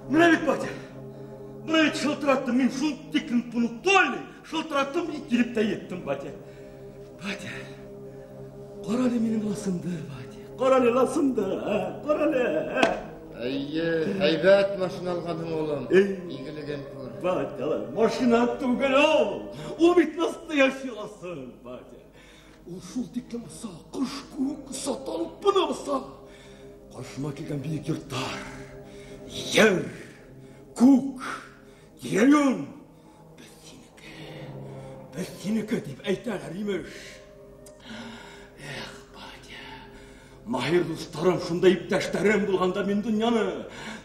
Мынабек батя, мынабек шылтыраттым, мен шул текін пунктуальный шылтыраттым и келіп та еттім, батя. Батя, қаралы менің ласымды, батя, қаралы ласымды, қаралы. Heybet maşina alğadın oğlum, igiligen kör. Батя, машина түгел ол бит насты yaşayasın, батя. Ол шул текін болса, қыш көк саталып бұны болса, қашыма келген биік yurtlar, yer, көк, деревень, біз сенікі деп айталар имеш. Эх, батя, махир достарым, шундай иптәштәрем болғанда мен дүнияны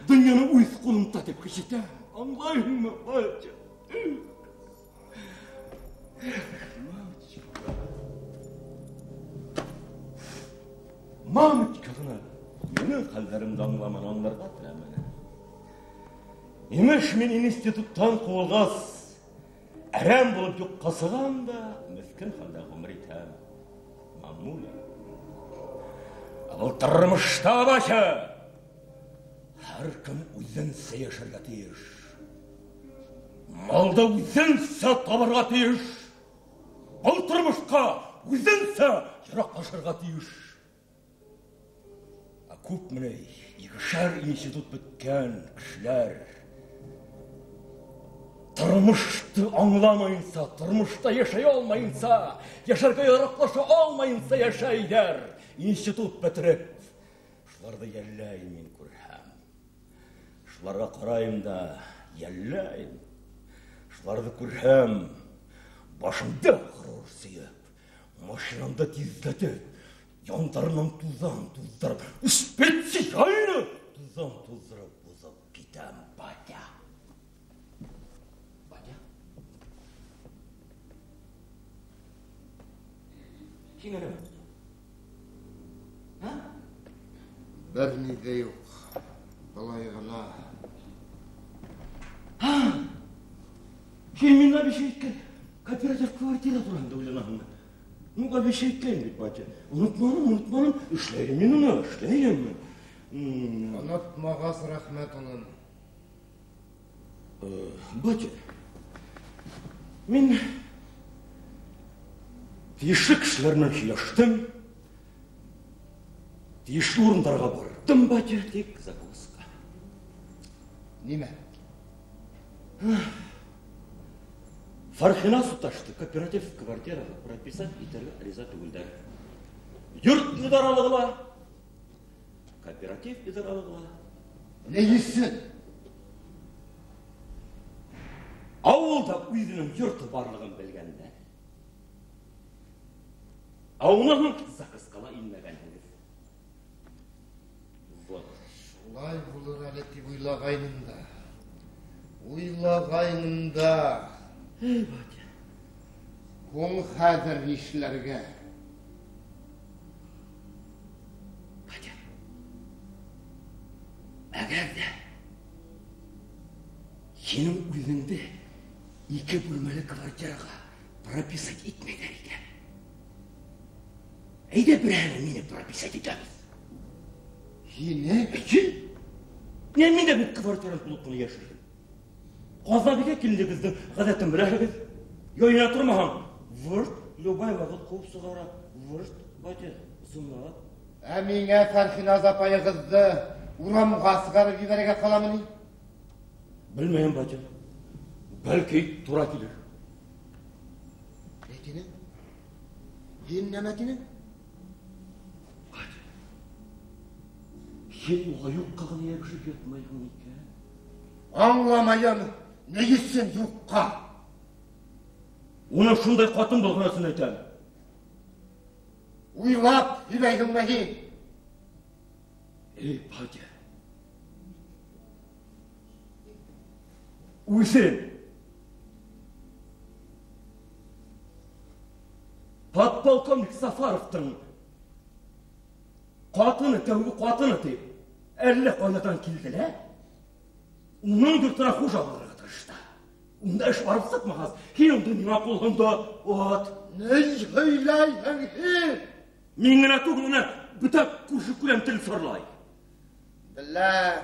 өз қолымда деп кешетем. Аңлайсың ма, батя? Мамочка ғана менің қалдарымды аңламан аңларға тіремін. Емеш мен институттан қуылғас, әрәм болып жоқ қасығанда, мүскін қалда ғұмыр етем. Мамуля. Ал тұрмышта башы, әркім өзінсе яшарға тиіш. Малда өзінсе табарға тиіш. Ал тұрмышқа өзінсе жырақ қашырға тиіш. Көп міней, екішер институт біткен кішілер тұрмышты аңламайынса, тұрмышта яшай алмайынса, яшарға ярақлаша алмайынса яшайдар. Институт бітіріп, шыларды елләйін мен көрхәм. Шыларға қарайым да елләйін. Шыларды көрхәм, башымда ғырыр сүйіп, машинамда тездетіп, yanlarından tuzdırıp, специально tuzdırıp bozup gidem Батя. Батя? Kim öyle mi? Ha? Bir de yok. Balayığına. Ha? Minna bir şey etken. Kooperatif kvartira duran da uylanağım. Nuga bir şey etken Батя. Unutmanım. İşleyim onu, işleyim. Unutmağaz rahmet olun. Батя, мен тиіші кісілермен сөйлестім, тиіші орындарға бардым, Батя, тек закуска. Неме? Фархина Суташты кооператив квартираға прописать етері ариза түгілдер. Юрт идаралығыла, кооператив идаралығыла. Ne yüzsün? Ауылда үйдің юрты барлығын білгенде. Ауылығын закускала инмегеніңіз. Вот. Şulay bulur әлетіп Uylағайнында. Ey Батя. Koң хәзір işlerge. Батя. Әгер де сенің өзіңде 2 bölmeli kvartiraga прописать etmeden ekan. Eyde bir hali meni прописать etamiz. Yine? Ne mende bir kvartiranın bulutunu yaşırdım. Qazabiga keldiğinizde gazetin bir haligiz. Yoyuna turmahan. Vırt, любой vaqt qov sigara. Vırt, bacı, zımla. Әмеңе Фәрхиназ апайы қызды урамға сығарып жібереге қаламын. Bilmeyin bacı. Belki tura gelir. Etini? Yen nemetini? Bacı. Sen ola yok kağını yakışıp yatmayın iken. Anlamayan ne gitsin yokka? Ona şunday katın bulgunasını aytan. Uylap yübeydin mehi. Ey bacı. Uysen. Подполковник Сафаровтың тәугі қатыны теп, әлі қойнадан келділі, оның дүртіна қожалығыға тырышты. Онда іш барып сатмағаз, кен онда нема қолғында, от. Ne söyleysen hi? Менгіна тұғына бұтақ күрші күлем тіл сорлай. Білә,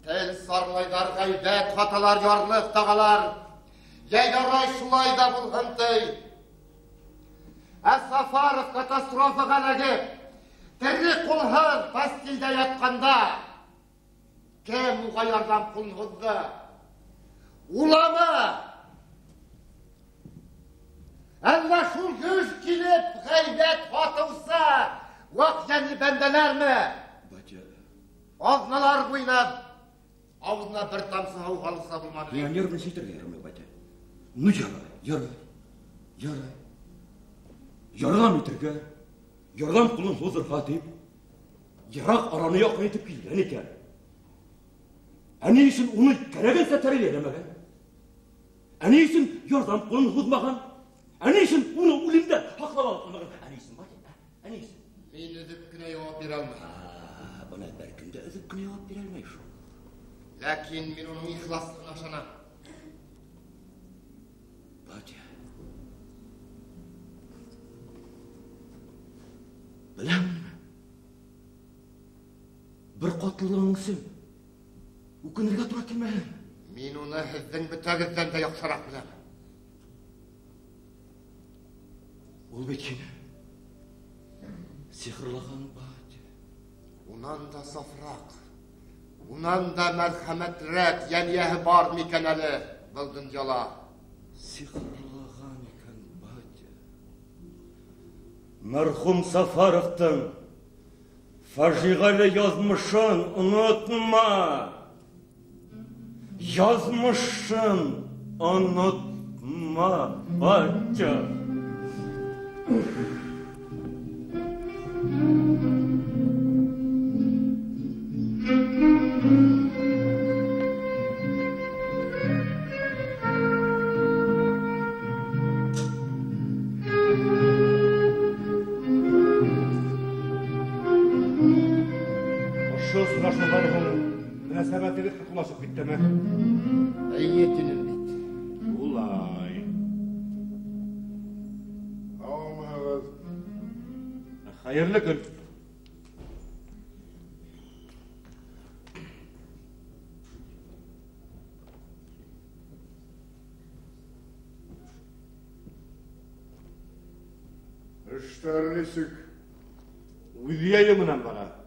tel sarlaylar gaydet, hatalar, yarlık, dağalar, yaydarlar şulayda bulğantay. Safarov katastrofa qalagi, terri qulhar pastilde yatkanda, kem uğayardan qulhudda, ulama, Allah şu yüz kilip gaybet hatılsa, vakyanlı bendeler mi? Bacı. Ağznalar buynab, ağzına bir tamsı hav halısa bulmadı. Ben yarın şeytirge yarım bacı. Nu yaray. Yarıdan bitirge, yarıdan kulun huzur hatip, yarak aranı yakın etip giylen eken. Ani için onu geregense teril edemegen. Ani için yarıdan kulun huzmagan. Ani için onu ulimde haklavalamagan. Ani için bacı, ani için. Men üzüpküne cevap veremem. Bana berkinde üzüpküne cevap verelmey şu. Lakin men onun ihlaslığına şanam. Bacı. Bilem mi? Bir qatlılığınızın ukunirga tura kelmeyin. Men onu hizdin bütagizden de yakşarak bilem. Ol bekini sihirlagan bacı. Unan da safrak, unan da merhametrek, yeniyehi bar mikeneli, bildin yala. Sihirlagan eken bacı. Merhum Safarov'tın facialı yazmışın unutma. Yazmışın unutma bacı. Şu sırasınlarının münasebetleri kutlaşıp bitti mi? Eyyetinin bit. Ulay. Ağamağız. Hayırlı gün. İşler nesik. Uyuyayımınan bana.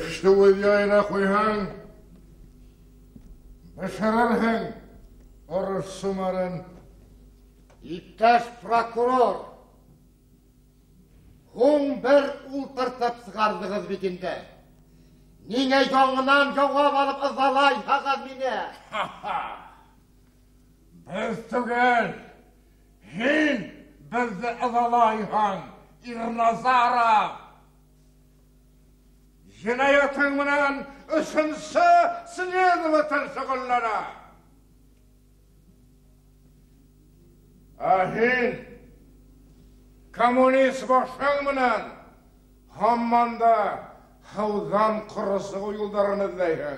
İşte uyuyayına koyhan. Başararhan. Orus sumarın. İptaş prokuror, hun bir ultırtıp sıkardığız bitinde. Nine joğunan cevap alıp ızalay haqaz mine. Biz tügel. Hin bizi azalayhan. İrnazara. Cinayetın minen üçüncü sinirli vatan şıkıllara. Ahin komünist başın minen Hammanda havzan kırısı yollarını izleyken.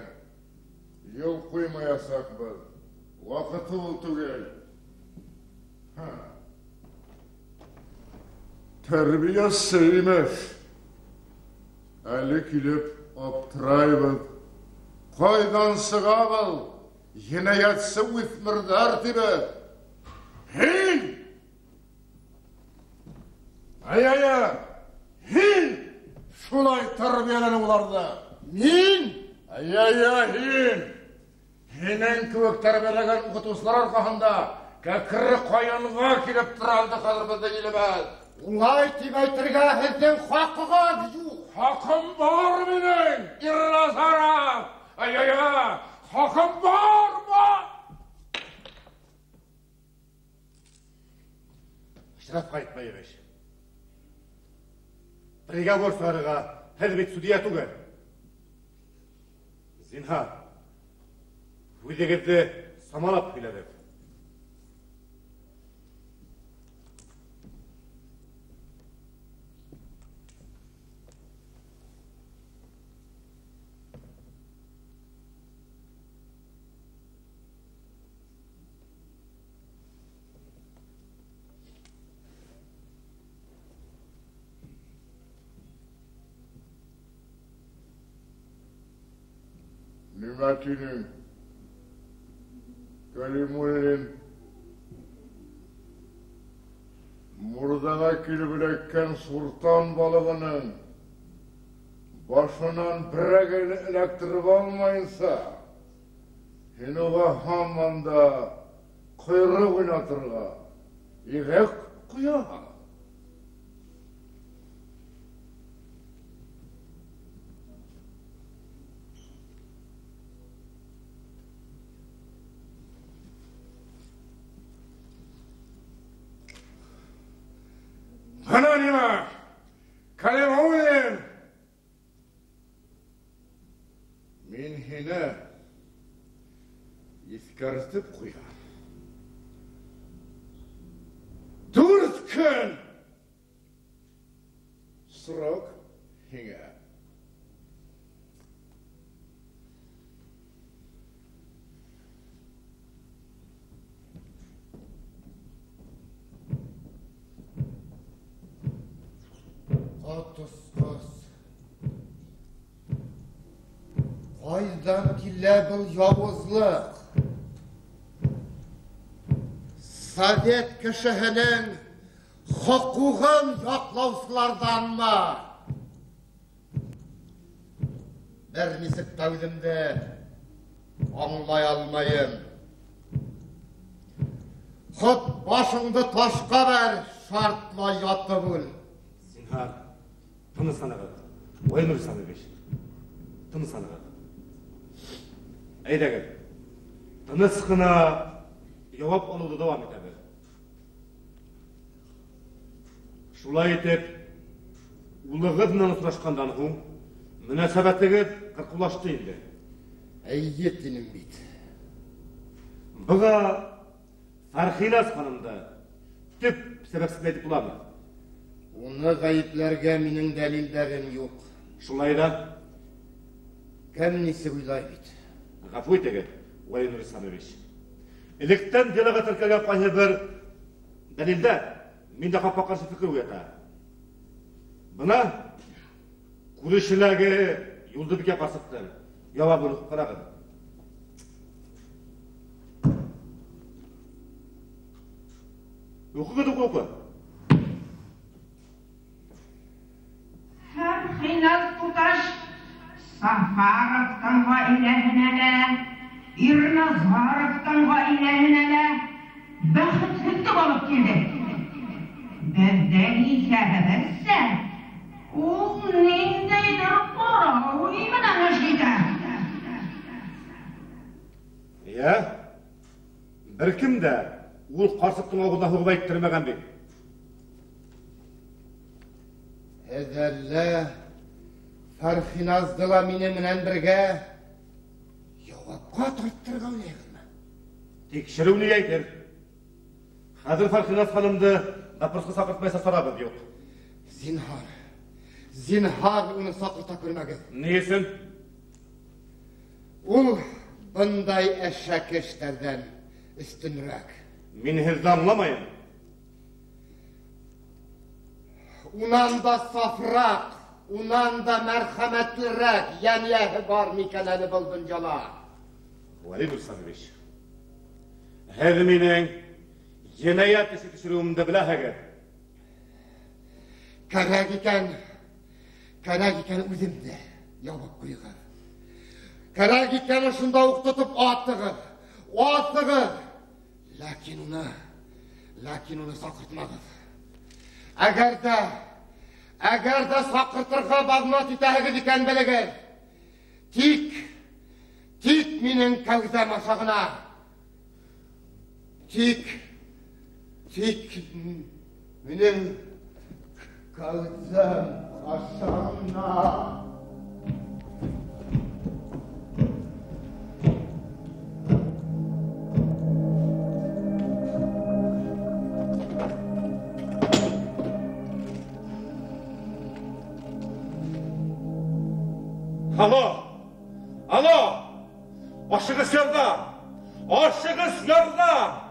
Yol koymayasak biz. Vakıtı ol tügel. Terbiye sevmez. Ali kilip aptırayız. Koydan sığabıl. Yine yatsı üthmirdar tibi. Hin! Ay! Hin! Şulay terbiyeleni ulardı. Min! Ay! Hin! Hinen küvük terbiyelegen okutuslar arkasında kakırı koyunğa kilip tıraldı kalbide gilmez. Ulay tibeytirge hizden hakkıga yok. Hakkım var benim, irnazaram. Ay! Hakkım var mı? Şıraf kayıtmayırış. Prigovor sarıga, hezbet судья tuge. Zinha, Uydeget'te samalap biledik. Nimetinin, Kalimul'in, murdana kilibireken sultan balığının başından biregel elektrip almayınsa, hinuğa hamanda kuyruğu oynatırga, İğek kuya. Anonima, Kalimul'in, min hine iskartıp kuya. Durtken sırok hine. Otuskos. Koydan kilebil yavuzluk. Sovet kişinin hukukun yoklavsılardan mı? Bir misik tavzimde anlay almayın. Hut başыңды taşka ver, şartla yatı bul. Zinhar, tınız sanığı. Oyunur sanığı beş. Tınız sanığı. Eydegil, tınız kına yavap oludu devam edebilir. Şulay etip, ulığıdından uğraşkandan hum, münasebetliği kırkulaştı indi. Eyyetinim bit. Bıga Farhinaz hanımda tüp sebepsizledik bulamı. Onu gayiplerge minin delillerim yok. Şulay da Kendisi uylay bit. gafu etegi, Oyunur Samiviç. İlikten delaga tırkaga payı bir delilde minde kappa karşı fikir uyata. Buna kuruşilagi yoldu bike kasıttın. Yavabını kıragın. Oku gıdık oku. Farhinaz tutaş Safarov'tan gailehine İrnazarov'tan gailehine Baxıtlıkta olup geldi. Bizden ise haberse o neyindeydir kora uyumadan yaşayacak. Ya, bir kim de ul qarsıqtın oğunda hıgıba ettirmegen bey. Ezelle Farhinazdıla mini minen birge yavapqa tırttırgan yegilme. Tekşirivni yeydir. Hazır Farhinaz hanımdı, dapırsqı sakırtmaysa sorabız yok. Zinhar onu sakırta kırmagız. Neysin? Ул bunday eşek işlerden üstünrek. Min hizdi anlamayın. Unan da safrak, unan da merhametlirek, yeniye var mikeneni buldun cala. Vali Dursanovich. Her minin cinayet işi kişiliğimde bile heger. Kerek iken üzümde yavuk kuyuğu. Kerek iken ışında uqtutup attığı. Lakin onu sakırtmadı. Eğer de sakırtırga bağnat iteğiz iken biligir. Tik minin kavzem aşağına. Tik minin kavzem aşağına. Alo! Aşığız yarda! Aşığız yarda!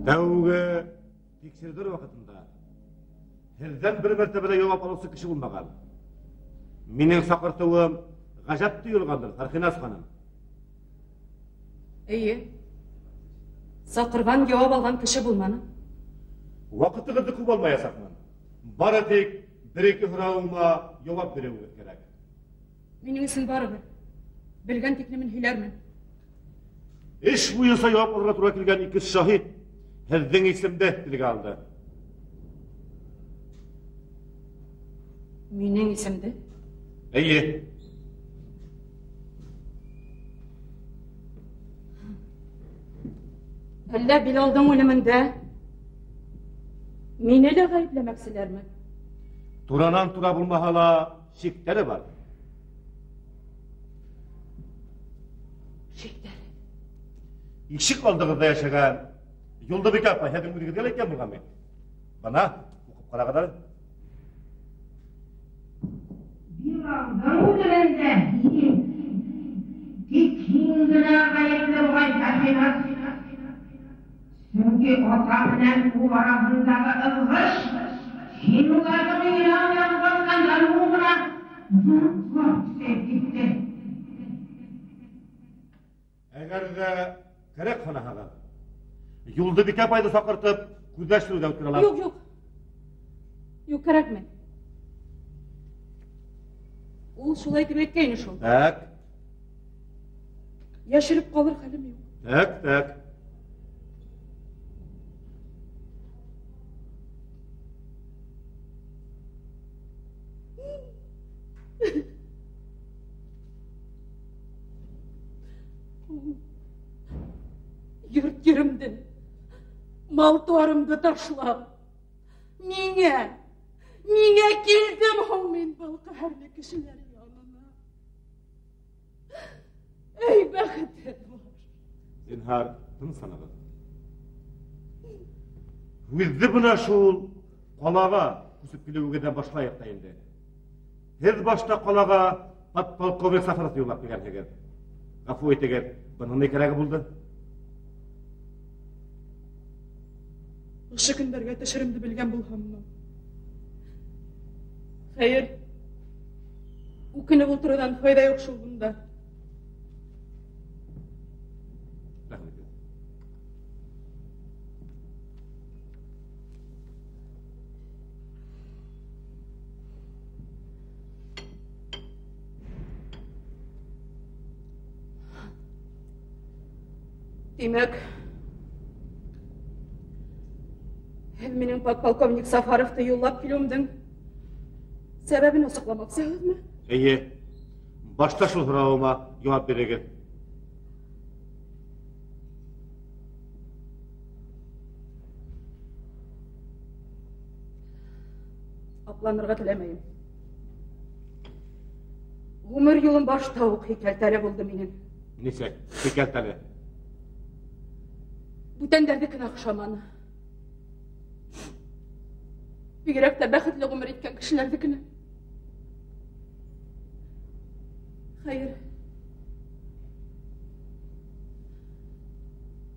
Tevge tekşirdir vakitinde herden bir mertebede yolap alısı kişi bulmagan. Minin sakırtığım gajap duyulgandır Farkinas hanım. İyi. Sakırgan cevap algan kişi bulmanı. Vakıtығызды көп olmayasakman. Bari tek bir-iki hırağıma cevap verebilirim gerek. Menin isin barıdır. Bilgen teknimin hilermin. İş buyursa cevap orada tura kelgen iki şahit Herden isimde dilge aldı. Menin isimde? İyi. Alla Bilal'dan ölümünde meni de gayiplemeksilermi? Turanan tura bulma hala şikleri var. Şikleri? İşik aldığınızda yaşayan yolda bir kapay, hedin müdür gelirken bulgan ben. Bana okup kara kadar. Bilal'dan ölümünde dikingine gayipler var taşınar. Çünkü otağının bu arasındağı ıvış, Hindularını İran'dan korkan ruhuna zırt sevdikti. Eğer de gerek bana haga. Yolda bir kapayda sakırtıp güzleştiriden ötürüler. Yok. Yok kerakme. Ул şulay demekkeyni şol. Tak. Yaşırıp kalır halim yok. Tak. Yurt yerimde, mal tuarımda taşla. Niye geldim men balkı herli kişilerin yanına? Ey bakıt var. Zinhar, tın sanadı. Vizdi buna şul, kolağa kusip kilogeden başka ayakta indi. Her başta kolağa patpalkovek safarat yollap gelgen heger. Gafu eteger, bana ne keragi buldu? Ошо күндөргө теширимди билген булганмын. Хайыр. Укуну отурудан файда жок ушул бунда. Демек, менің подполковник Сафаровты юллап келуімдің сәбәбін осықламақсыңыз ма? Башта шул сұрауыма жауап берегіз. Апланырға тілемейім. Өмір юлым баш тауық хикәлтәлі болды менің. Несе, хикәлтәлі? Бүтәндәрдікін ақшаманы. Бигерәк тә бәхетле ғұмыр еткән кешеләрдікіні. Hayır.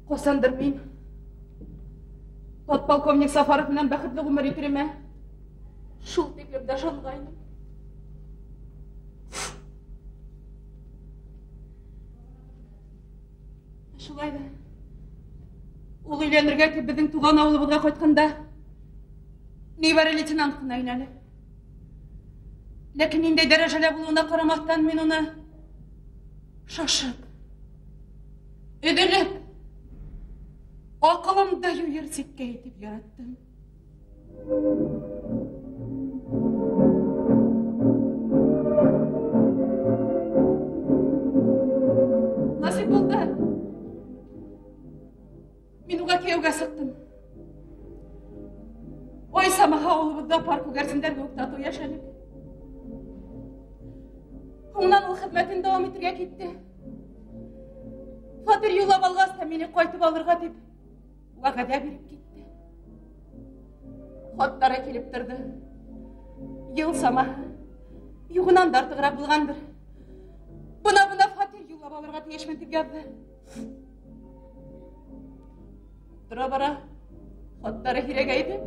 Қосандыр мен подполковник Сафаров менен бәхетле ғұмыр итіреме шул теклеп дә жанғайным. Шулай да ул өйләнергә тип безнең туган авылыбызга кайтканда нибары лейтенант кына әле. Ләкин ниндәй дәрәҗәдә булуына карамастан мин уны шашып, өдөлөп, акылымда юер сиккә итеп яраттым. Насип булды. Мин уга кияүгә сыктым. Ой, самаха авылыбызда парк үгәрсендәргә үк тату яшәдек. Унан ул хезмәтен дәвам итәргә китте. Фатир юллап алгас та мине кайтып алырга дип вәгъдә биреп китте. Хаттары килеп торды. Ел самаһы югынан да артыграк булгандыр. Бына фатир юллап алырга тиешмен дип язды. Тора-бара хаттары һирәгәйде.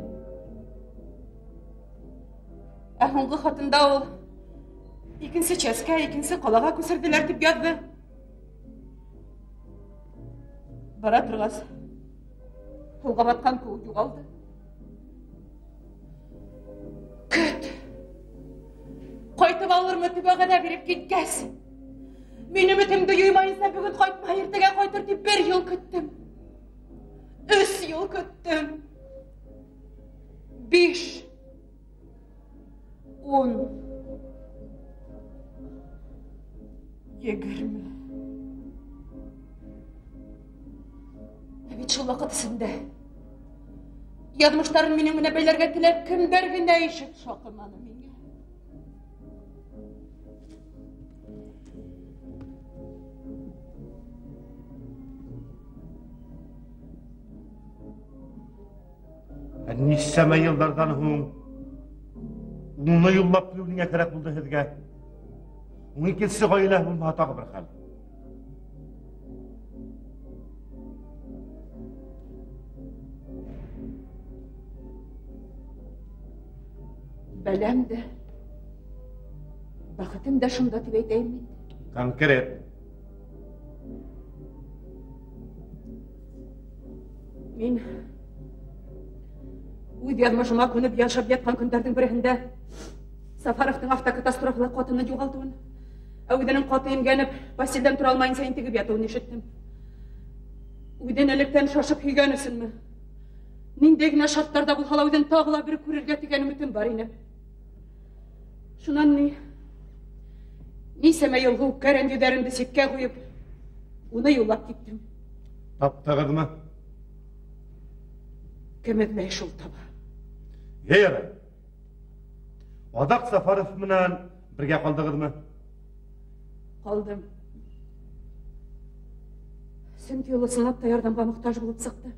Һуңгы хатында ул İkinci çeske, ikinci kolağa küsürdüler tip yazdı. Bara turgaz. Pulga batkan kuğu yuğaldı. Küt. Qaytıp alır mı tübe kadar birip gitkez. Benim ütimde yuymayınsa bugün qaytma ertege qaytır tip bir yıl küttüm. 3 yıl küttüm. 5. 10. 20. Бит шул вакыт исемдә. Язмыштарын минем менә бәйләргә теләп, кемдер генә ишек шакыманы миңа. Нисәмә елдардан һуң уны юллап килүгә кирәк булды һезгә. Уны икенче гаилә булмаса тагы бер хәл. Бәләм дә, бәхетем дә шунда дип әйтәйем мин. Конкрет. Мин үз язмышыма күнеп яшап яткан көндәрнең берендә Сафаровның автокатастрофалы катыны югалтуын, үденең каты имгәнеп, постельдән тора алмайынса интегеп ятуын ишеттем. Үден электән шашып һөйгән өсөнме? Ниндәй генә шартларда булса ла үден тагыла бер күрергә дигән өметем бар ине. Шуннан нисәмә елгы үпкәрән йөҙәренде сиккә куеп, уны юллап киттем. Таптыгызмы? Кем эҙләй шул таба. Ярай. Адак Сафаров менән бергә калдыгызмы? Калдым. Сөнки ул ысынлап та ярдәмгә мохтаж булып сыҡты.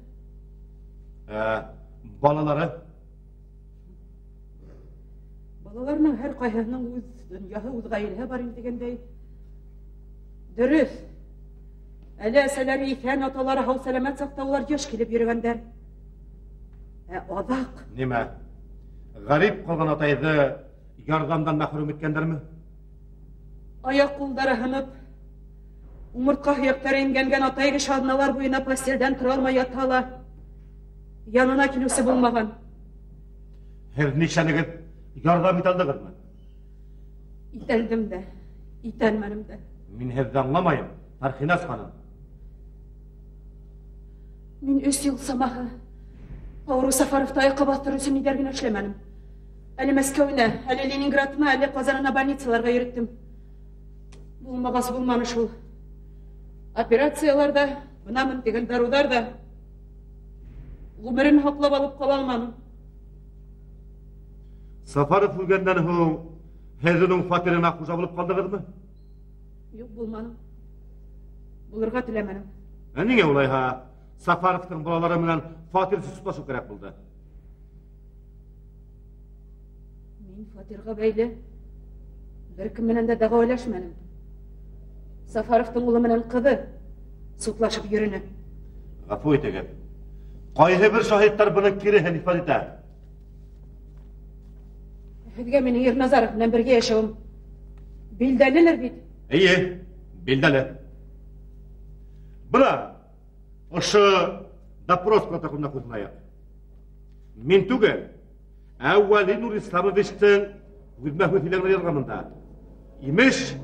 Балалары? Балаларның һәр ҡайһыһының үҙ донъяһы, үҙ ғаиләһе бар дигәндәй. Дөрөҫ. Әле әсәләре иҫән, аталары һау сәләмәт саҡта улар йыш килеп йөрөгәндәр. Аҙаҡ. Нимә? Ғариб ҡалған атайҙы ярҙамдан мәхрүм иткәндәрме? Аяҡ-ҡулдары һынып, умыртҡа һөйәктәре имгәнгән атай кеше аҙналар буйына постелдән тора алмай ята ла, янына килеүсе булмаған. Һеҙ нишәнегеҙ ярҙам итә алдығыҙмы? Итәлдем дә, итәлмәнем дә. Мин һеҙҙе аңламайым, Тархинас ханым. Мен 3 ел самағы. Ауру Сафаровты айқап аттыру үшін недергін эшлемәнем. Әлі Мәскәүне, әлі Ленинградны, әлі Казанына больницаларға йөреттем. Булмағасы булманы шул. Операцияларда, мынамын деген дарударда ғұмырын һаҡлап алып ҡала алманым. Сафаров үлгәндән һуң һеҙ уның фатирына хужа булып ҡалдығыҙмы? Юҡ, булманым. Булырға теләмәнем. Ниңә улайһа Сафаровтың балалары менән фатирсыз тоташу кәрәк булды? Мин фатирға бәйле бер кем менән дә дәғәүәләшмәнем. Сафаровтың улы менән ҡыҙы судлашып йөрөнө. Ғәфү итегеҙ. Ҡайһы бер шаһиттар бының киреһен ифаҙ итә? Һеҙгә минең Ирназаров менән бергә йәшәүем билдәлелер бит. Эйе, билдәле. Бына ошо допрос протоколына ҡуҙғайыҡ. Мин түгел, Вәли Нур Исламовичтың үҙмә-һүҙ һөйләгәне яҙғанында. Имеш,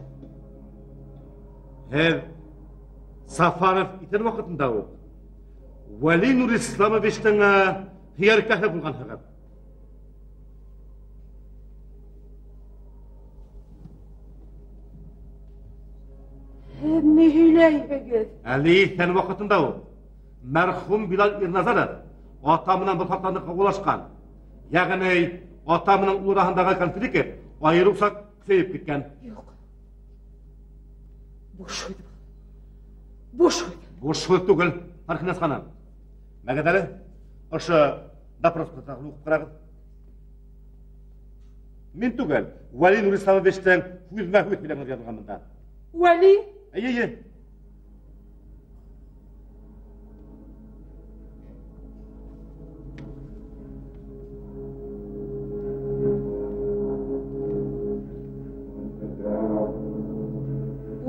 һеҙ Сафаров итен ваҡытында уҡ Вәли Нур Исламовичтың һөйәркәһе булғанһығыҙ. Һеҙ ни һөйләйһегеҙ? Әле иҫән ваҡытында уҡ мәрхүм Билал Ирназаров ата менән был хаҡта ҡаулашҡан. Йәғни, ата менән ул араһындағы конфликт айырыуса көсәйеп киткән. Юҡ. Буш һүҙ. Буш һүҙ. Буш һүҙ түгел, Архинас ханым. Мәгәр әле ошо допрос протоколын уҡып ҡарағыҙ. Мин түгел, Вәли Нур Исламовичтың һүҙмә-һүҙ һөйләгәне яҙылған бында. Вәли? Эйе.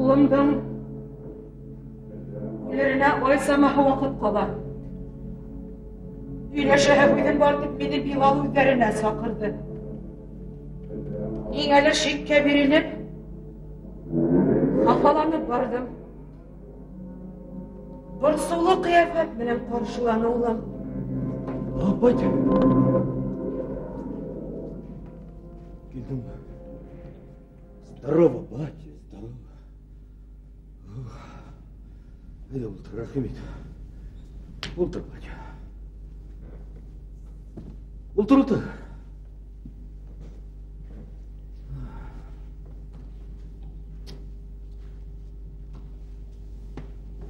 Улымдың үлеренә ай самаһы ваҡыт ҡала. Һөйләшәһе үҙем бар тип мине Билал үҙҙәренә саҡырҙы. Мин әле шиккә бирелеп, хафаланып бардым. Борсоулы ҡиәфәт менән ҡаршыланы улым. Батя. Килдем. Здорово, батя, здорово. Әйдә, ултыр, рәхимет. Ултыр, батя. Ултыр, ултыр.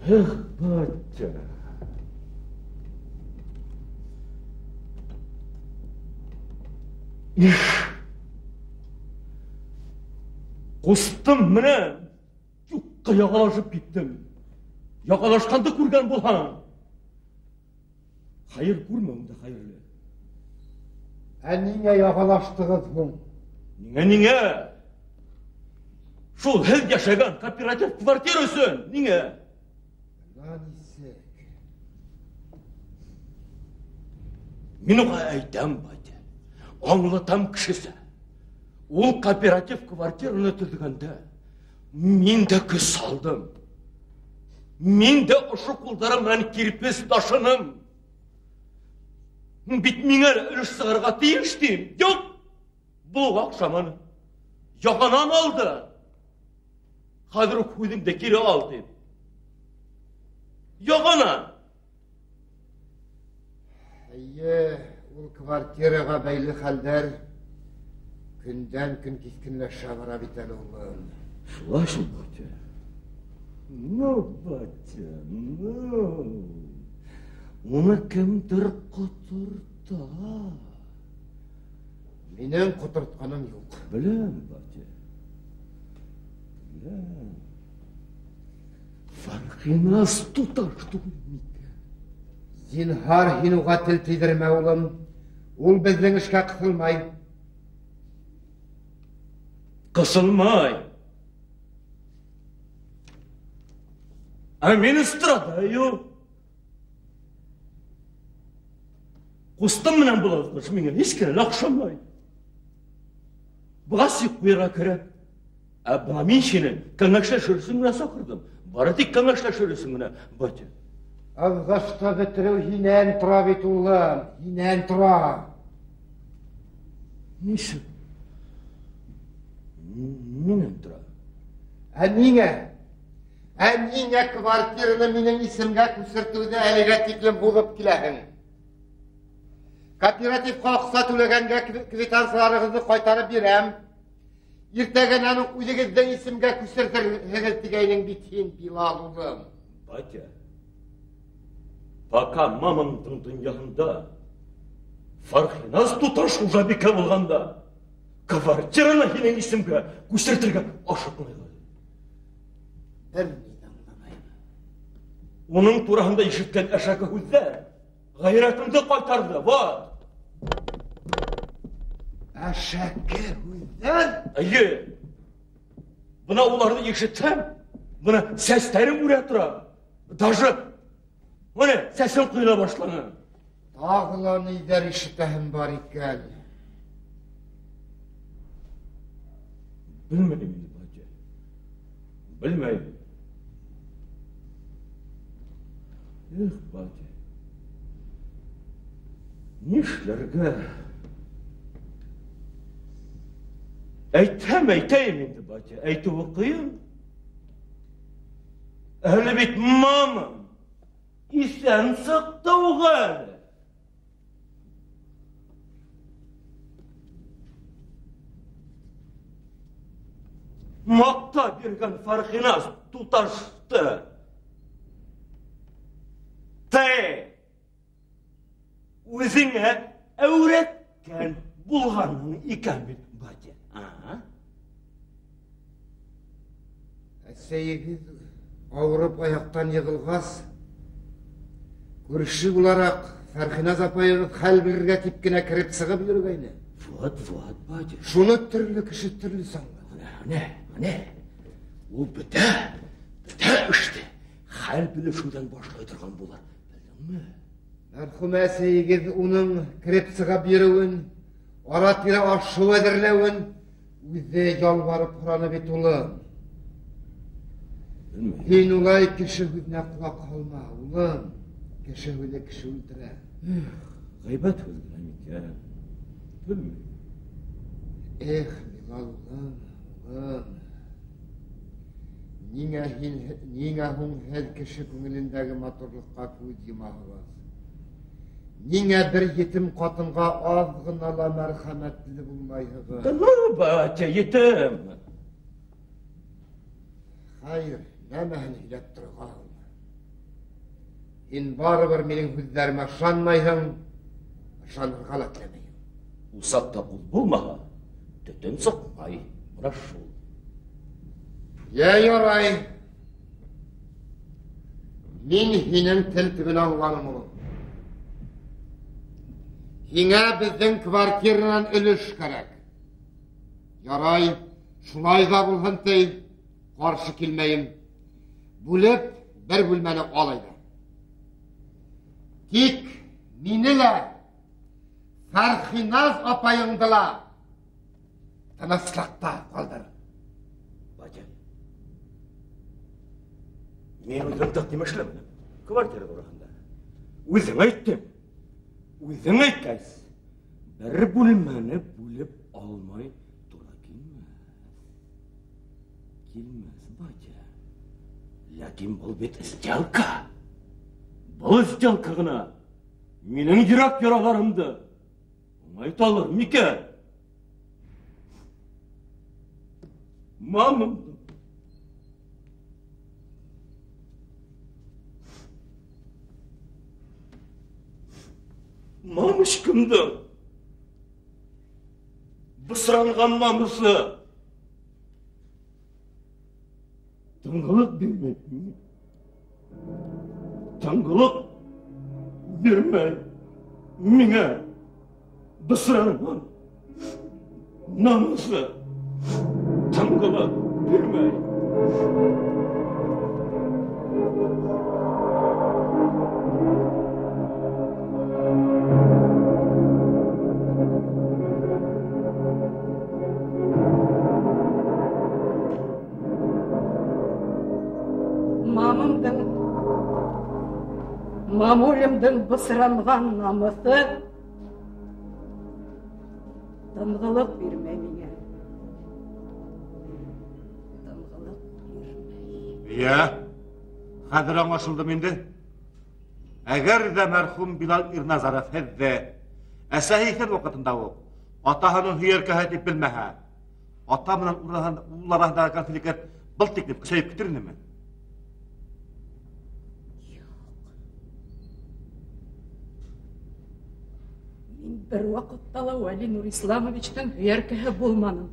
Эх, батя. Ҡустым менән юҡҡа яғалашып киттем. Яғалашҡанды күргән булһаң, хәйер күрмәүең дә хәйерле. Ә ниңә яғалаштығыҙ һуң? Ниңә? Шул һеҙ йәшәгән кооператив квартира өсөн. Ниңә? Нисек? Мин уға әйтәм, батя, аңлатам кешесә. Ул кооператив квартираны төҙөгәндә мин дә көс салдым. Мин дә ошо ҡулдарым менән кирпес ташыным. Бит миңә өлөш сығырға тейеш тим. Юҡ, был аҡшаманы. Яғанан алды. Хәҙер үк һүҙемде кире ал тим. Яғанан. Эйе, ул квартираға бәйле хәлдәр көндән-көн киҫкенләшә бара бит әле улым. Шулай шул, батя. Ну, батя, ну. Уны кемдер ҡоторта. Минең ҡотортҡаным юҡ. Беләм, батя. Беләм. Фархинас туташ түгел микән? Зинһар, һин уға тел тейҙермә, улым. Ул беҙҙең эшкә ҡыҫылмай. Ҡысылмай. Ә мин страдаю. Ҡустым менән булыҙмыш миңә һис кенә лә оҡшамай. Быға сик ҡуйырға кәрәк. Ә бына мин һине кәңәшләшер өсөн генә саҡырҙым. Бары тик кәңәшләшер өсөн генә, батя. Alğaçta bitirew hinen tura bit ulum, hinen tura. Nişi? Minen tura? Niňe kwartirny miniň isimge küsürtüde elige tiklem bulup kilehin. Kooperativ kalksa tülegenge kvitansiýalaryňyzy gaýtaryp berem. Irtegen anyň üýlegizden isimge küsürtir hegetigeýniň bitin Bilal ulum. Batya, Baka mamamdın dünyasında Farhinaz tutaş ujabike bolganda kvartirany hinen isimge küsürtirge aşykmaýdy. Onun turahında işitken eşaki hüzler gayretimde qaytardı, var. Eşaki hüzler? Ayy, buna ularını işitsem, buna seslerim buraya tura. Daşı, buna sesim kıyla başlanır. Dağılanı ider işitehim bari gel. Bilmedim bacı, bilmedim. Bacı, nişlerge eyteyim indi bacı, eyteyim. Ehli bit mamam, isen sıktı uğal. Makta birgen Farhinaz tutaştı. Özüňe öwretken bulganyň iken bit bacı. Seyigiz awurup ayaktan yığılgaz. Görüşü olarak Farhinaz apaýyny hal birge tipkine kirip sygyp ýürgeyni. Fuat bacı. Şunu türlü kişi türlü sanlar. Ne? O bite işte. Hal bilişinden başlaytırgan bolar. Bildinmi? Merhum Seyigiz onun kirip sygyp ýürüwün, arat-ýere aşyw edirlewin, üze ýalbaryp Kur'any bit ulum. Hin ulay kişi hüzne kulak alma ulum. Kişi hüzne kişi öldüre. Gıybet öldüren iken. Bilmi. Bilal ulum. Niňe hun her kişi köňülindägi matorlukka köz ýymagyz. Niňe bir yetim katynga azgynala merhametli bulmaýygy. Bacı, yetim. Hayır, nämäni hilep turgan? Hin barybir meniň hüzlerime şanmaýsyň, şanyr galatlamayın. Usakta bul bulmaha. Tütün sıkmay. Buna şul. Yaray. Min hinin teltibini alganım olun. Hine bizden kvartiradan ölüş gerek. Yaray, şulay da bulhun tey, karşı kilmeyim. Bulup bir bülmeni alaydı. Tik minile Farhinaz apayındıla tanaslakta kaldır. Bacı, men özüm takdim işlemedim. Kvartira durağında. Özüm aytdım. Özüm aytgays. Bir bülmeni bulup almay tura Kilmez bacı. Lakin bul bit isjalka. Bu isjalkagına meniň ýürek ýaralarymdy oňaýtalar miken? Mamam mamışkymdy. Bısrangan mamysy. Taňgylyk bermekmi? Taňgylyk bermey miňe bısrangan namusy. Taňgylyk bermey. Мамулемдің бысыранған намысы тынғылық бермей меңе. Тынғылық бермей. Иә, хәзер аңлашылды менде. Әгәр дә мәрхүм Билал Ирназаров һеҙҙе әсәһе ваҡытында уҡ атаһының һөйәркәһе тип белмәһә, ата менән ул араһындағы конфликт был тиклем көсәйеп китер инеме? Мин бер ваҡытта ла Вәли Нурисламовичтың һөйәркәһе булманым.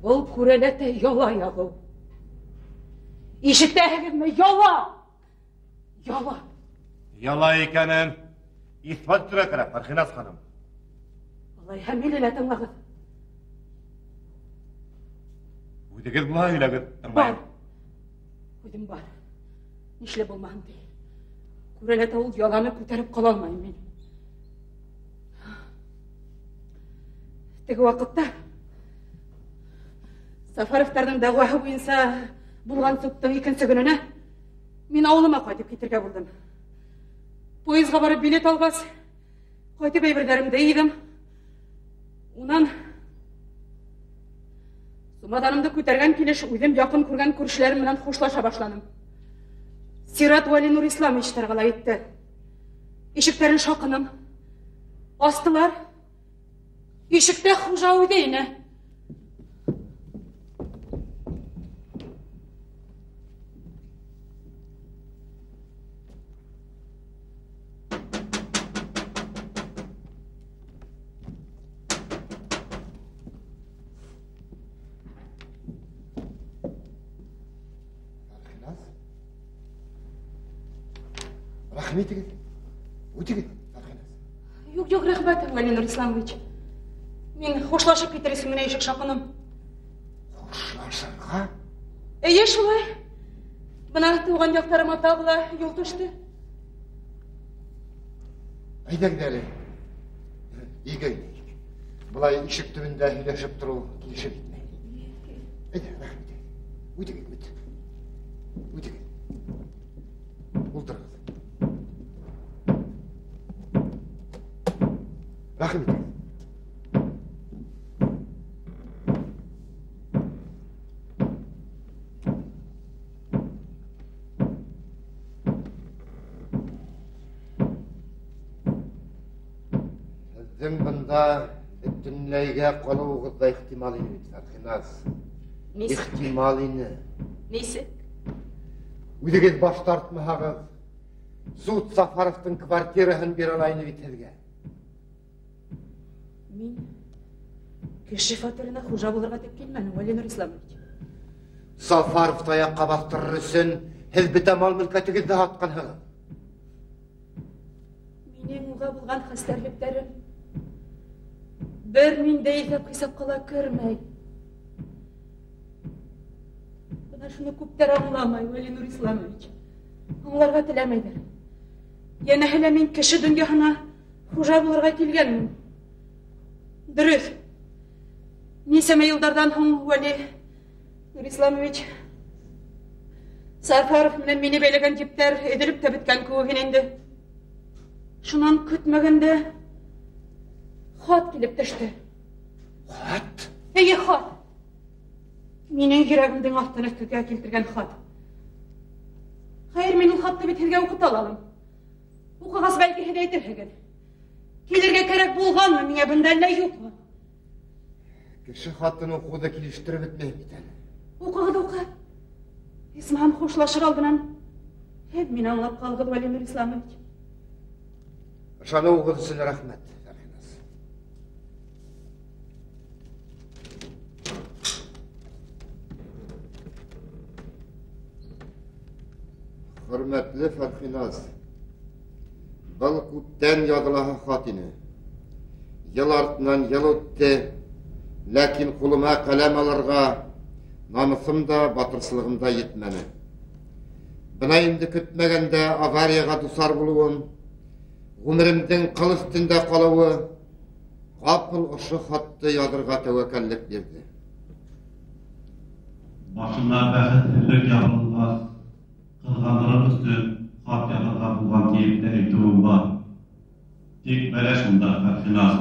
Был күрәләтә яла яғыу. Ишетәһегеҙме? Яла! Яла! Яла икәнен иҫбат итергә кәрәк, Фәрхиназ ханым. Алайһа мине лә тыңлағыҙ. Үҙегеҙ булһа һөйләгеҙ. Бар. Үҙем бар. Нишләп булмаһын ти. Күрәләтә ул яланы күтәреп ҡала алмайым мин. Теге ваҡытта Сафаровтарҙың дәғүәһе буйынса булған суттың икенсе көнөнә мин ауылыма ҡайтып китергә булдым. Поезға барып билет алғас, ҡайтып әйберҙәремде йыйҙым. Унан сумаҙанымды күтәргән килеш үҙем яҡын күргән күршеләрем менән хушлаша башланым. Сират Вәли Нурисламовичтарға ла етте. Ишектәрен шаҡыным. Астылар. Ишектә хужа үҙе ине. Рәхмәт егет. Үтегеҙ, Фәрхиназ. Юҡ, рәхмәт, Вәли Нурисламович. Мин хушлашып китер өсөн генә ишек шаҡыным. Хушлашырға? Эйе, шулай. Бына тыуған яҡтарыма тағы ла юл төштө. Әйҙәгеҙ әле. Өйгә инәйек. Былай ишек төбөндә һөйләшеп тороу килешеп китмәй. Әйҙә, рәхмәт. Үтегеҙ, бит. Үтегеҙ. Ултырығыҙ. Рәхмәт. Һеҙҙең бында бөтөнләйгә ҡалыуығыҙ ҙа ихтимал ине бит, Фәрхиназ. Ихтимал ине. Нисек? Үҙегеҙ баш тартмаһағыҙ, суд Сафаровтың квартираһын бирә алайны бит һеҙгә. Мин кеше фатирына хужа булырға тип килмәнем, Вәли Нурисламович. Сафаров таяҡҡа баҫтырыр өсөн һеҙ бөтә мал-мөлкәтегеҙҙе һатҡанһығыҙ. Минең уға булған хәстәрлектәрем бер ниндәй иҫап-ҡисапҡа ла кермәй. Бына шуны күптәр аңламай, Вәли Нурисламович. Аңларға теләмәйҙәр. Йәнәһе лә мин кеше донъяһына хужа булырға килгәнмен. Дөрөҫ. Нисәмә йылдарҙан һуң Вәли Нурисламович Сафаров менән мине бәйләгән җептәр эҙелеп тә бөткән кеүек инде. Шунан көтмәгәндә хат килеп төштө. Хат? Эйе, хат. Минең йөрәгемдең аҫтын өҫтөгә килтергән хат. Хәйер, мин ул хатты бит һеҙгә уҡыта алам. Уҡығас, бәлки һеҙ әйтерһегеҙ. Килергә кәрәк булғанмы миңә бында, әллә юҡмы? Кеше хатын уҡыуҙы килештереп бөтмәй бит әле. Уҡығыҙ, уҡы. Исмаһам, хушлашыр алдынан һеҙ мине аңлап ҡалығыҙ, Вәли Нурисламович. Ышаныуығыҙ өсөн рәхмәт, Фәрхиназ. Хөрмәтле Фәрхиназ, был күптән яҙылаһы хат ине. Йыл артынан йыл үтте, ләкин ҡулыма ҡәләм алырға намыҫым да, батырсылығым да етмәне. Бына инде көтмәгәндә аварияға дусар булыуым, ғүмеремдең ҡыл өҫтөндә ҡалыуы ҡапыл ошо хатты яҙырға тәүәккәллек бирҙе. Башына бәхетһеҙлек ябылғас, Kılgandırıp üstün hak yapıda bulgan keyifleri tuğum var. Tik bere şunda Ferhinaz.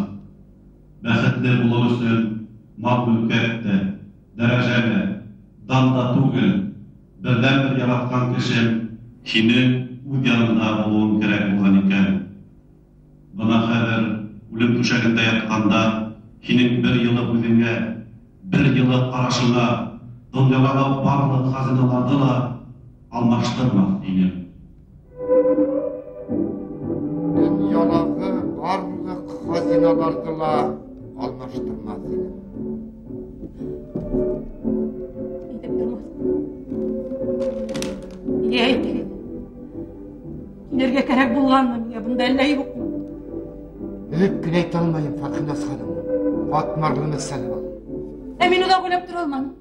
Bäxetli bulur üstün mal mülkette, derecede, danda tuğul, birden bir yaratkan kişim, hinin ud yanında olun gerek olan iken. Bana haber, ölüm tuşagında yatkanda, hinin bir yılı büdüne, bir yılı araşına, dünyalara barlık hazinalarda da almaştırmak deyim. Dünyaları barlık hazinalardıla almaştırmaz deyim. Gidip durmaz. Niye aytayım? Giderge kerek bulganmı? Ya bunda elle yok mu? Öpkün ayta almayın Farkınaz hanım. Batmarlı mesele var. Emin uda gülüp duralman.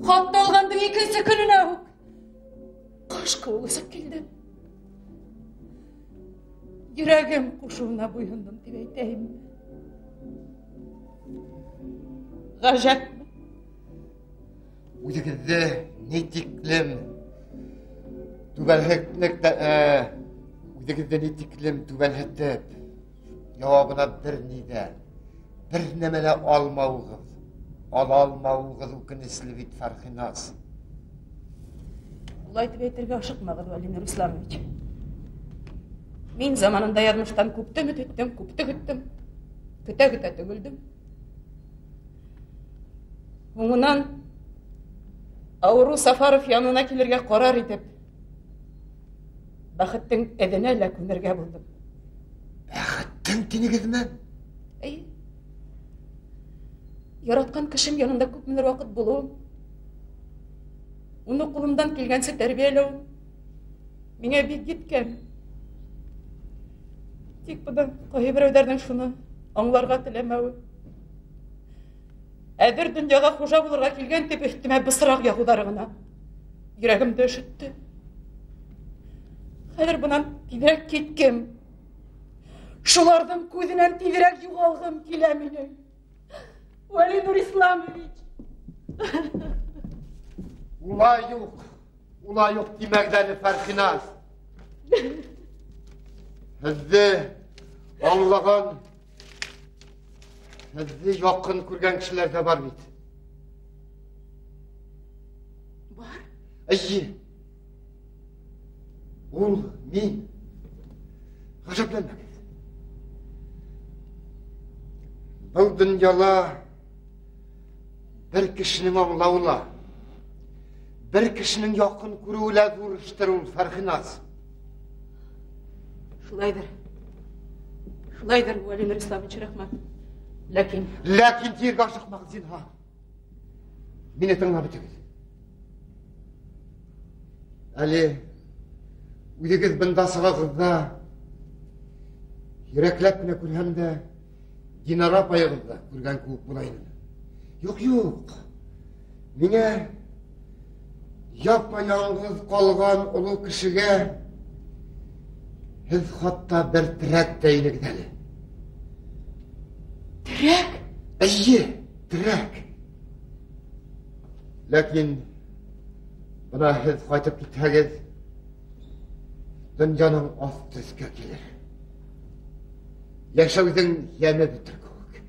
Hatta olgandın ikinci gününe huk. Kaşkı oğusap geldim. Yüreğim kuşuğuna buyundum diye aytayım mı? Gajak mı? Uydigizde netiklim tübelheklikte uydigizde netiklim tübelhettep cevabına bir nide bir nemele almağız alalmağız ukinisli bit Farkınaz. Ulay diye aytırga aşıkmağız Valenir Islamovich. Min zamanında yazmıştan kuptu mütüttüm, kuptu güttüm. Küte küte tügüldüm. Bundan Avru Safarov yanına kelirge karar edip Baxıttın edene künerge buldum. Baxıttın tinigizmen? Ey, yaratkan kişim yanında köpmüler vakit buluğum. Onu kulumdan kelgense terbiyelewim. Mine bir gitken. Tik budan koyu birovderden şunu anlarga tilemewi. Edir dünyaga hoja bulurga kelgen tep üstüme bısırak yahudarığına. Yüreğim döşüttü. Hayır bundan tivirek ketkim. Şulardan közünen tivirek yuğalgım kilemini. Valenir Islamovich. Ula yok demekdeni Farkınaz. Hızlı anlagan, hızlı yakın kurgan kişiler de var bit. Var. Ayy. Ul, min. Gajaplanma. Bu dünyada bir kişinin avlaula, bir kişinin yakın kuruyla vuruşturul Farkınaz. Şulaydır Valenir Islamovich rahmat. Lakin Tiyirge aşıkmak zinha. Mine tınla bitigil. Ali, uydigiz bindasıga kızda, yüreklep bine kurhem de, dinara payıgızda kurgan kuğuk bulayın. Yok. Mine, yapma yalnız kalgan ulu kişiге, hiç hatta bir trek deyini gideli. Trek? Ayy, trek. Lakin buna hiç kaytıp gittegiz, dünyanın astı üstüge gelir. Yaşavizin yemi bitir kuvuk.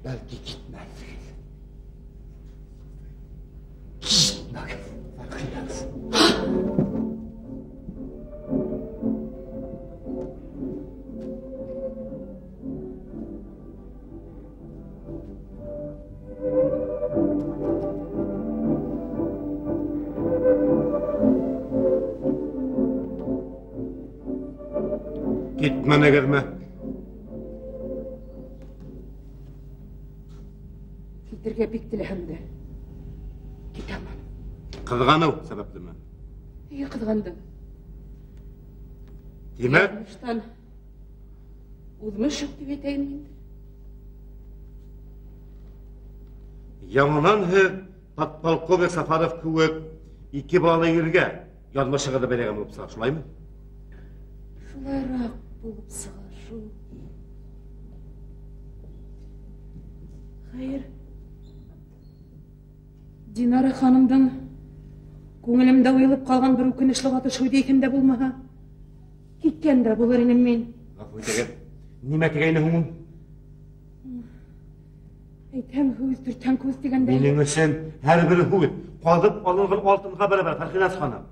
Belki gitmezsiniz. Gitmegiz, Farkınaz. Gitmene gelme. Tidirge bik dilehimde. Gitemem. Kızganıv sebepli mi? İyi kızgandım. Demek Yazmıştan uzmuş yok diye deyin miydi? yanınan Podpolkovnik Safarov kuvvet iki bağlı yerge yazmışığı da belirgem olsa, şulay mı? Şulayrak bulup sığa şu. Hayır. Динара ханымдың көңілімді ойылып қалған бір өкінішлі қаты шөйдейкенде болмаға. Кеткенде болар енем мен. Ғафу етеген, неме тегейні ғымым? Әйтәм көз, түртән көз дегенде. Менің үшін әрбір хүйт, қалдып алынған алтынға бәрібір Фархинас ханым.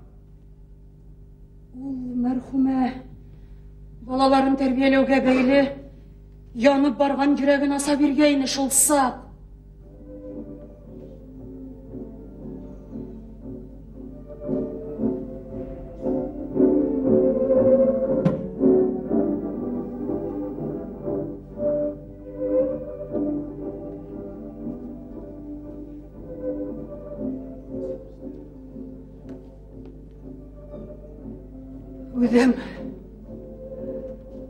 Ол мәрхүмә балаларын тәрбиелеуге бәйлі янып барған жүрегін аса бергейіні шылсақ. Өдем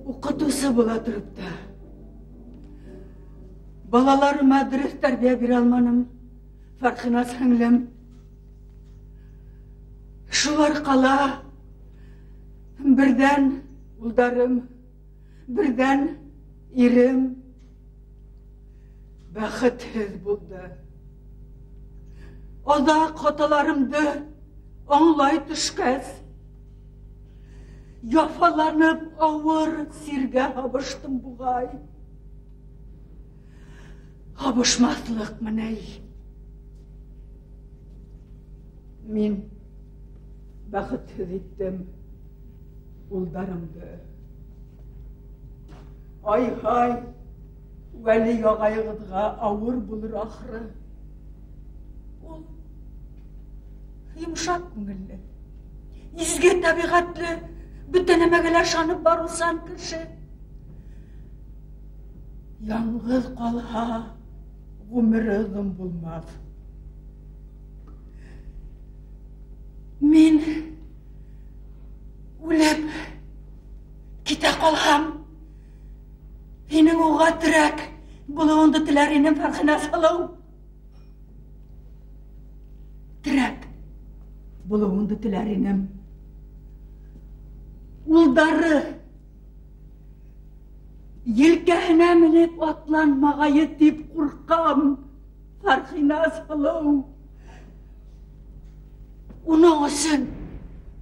оқытусы бола тұрыпты. Балаларыма дұрыс тәрбие бере алманым, Фархинас сіңлім. Шу арқала бірден ұлдарым, бірден ирім бақытсыз болды. Ода қоталарымды оңлай түшкәз. Яфаланып ауыр сирге абыштым бұғай. Абышмаслық міней. Мен бақытсыз еттім ұлдарымды. Ай-хай, Вәли ағайығызға ауыр бұлыр ақыры. Ол йымшақ көңілі, изге табиғатлы, бүтінемегелер шанып барылсан кіші. Яңғыз қалға ғұмыры ұзын болмaz. Мен өліп кете қалғам. Енің оға түрәк бұлуынды тіләрінің Фархинас алау. Түрәк бұлуынды тіләрінің ұлдары елкәһенә менеп атланмағайы деп қорқам, Фархинас алау. Оның үшін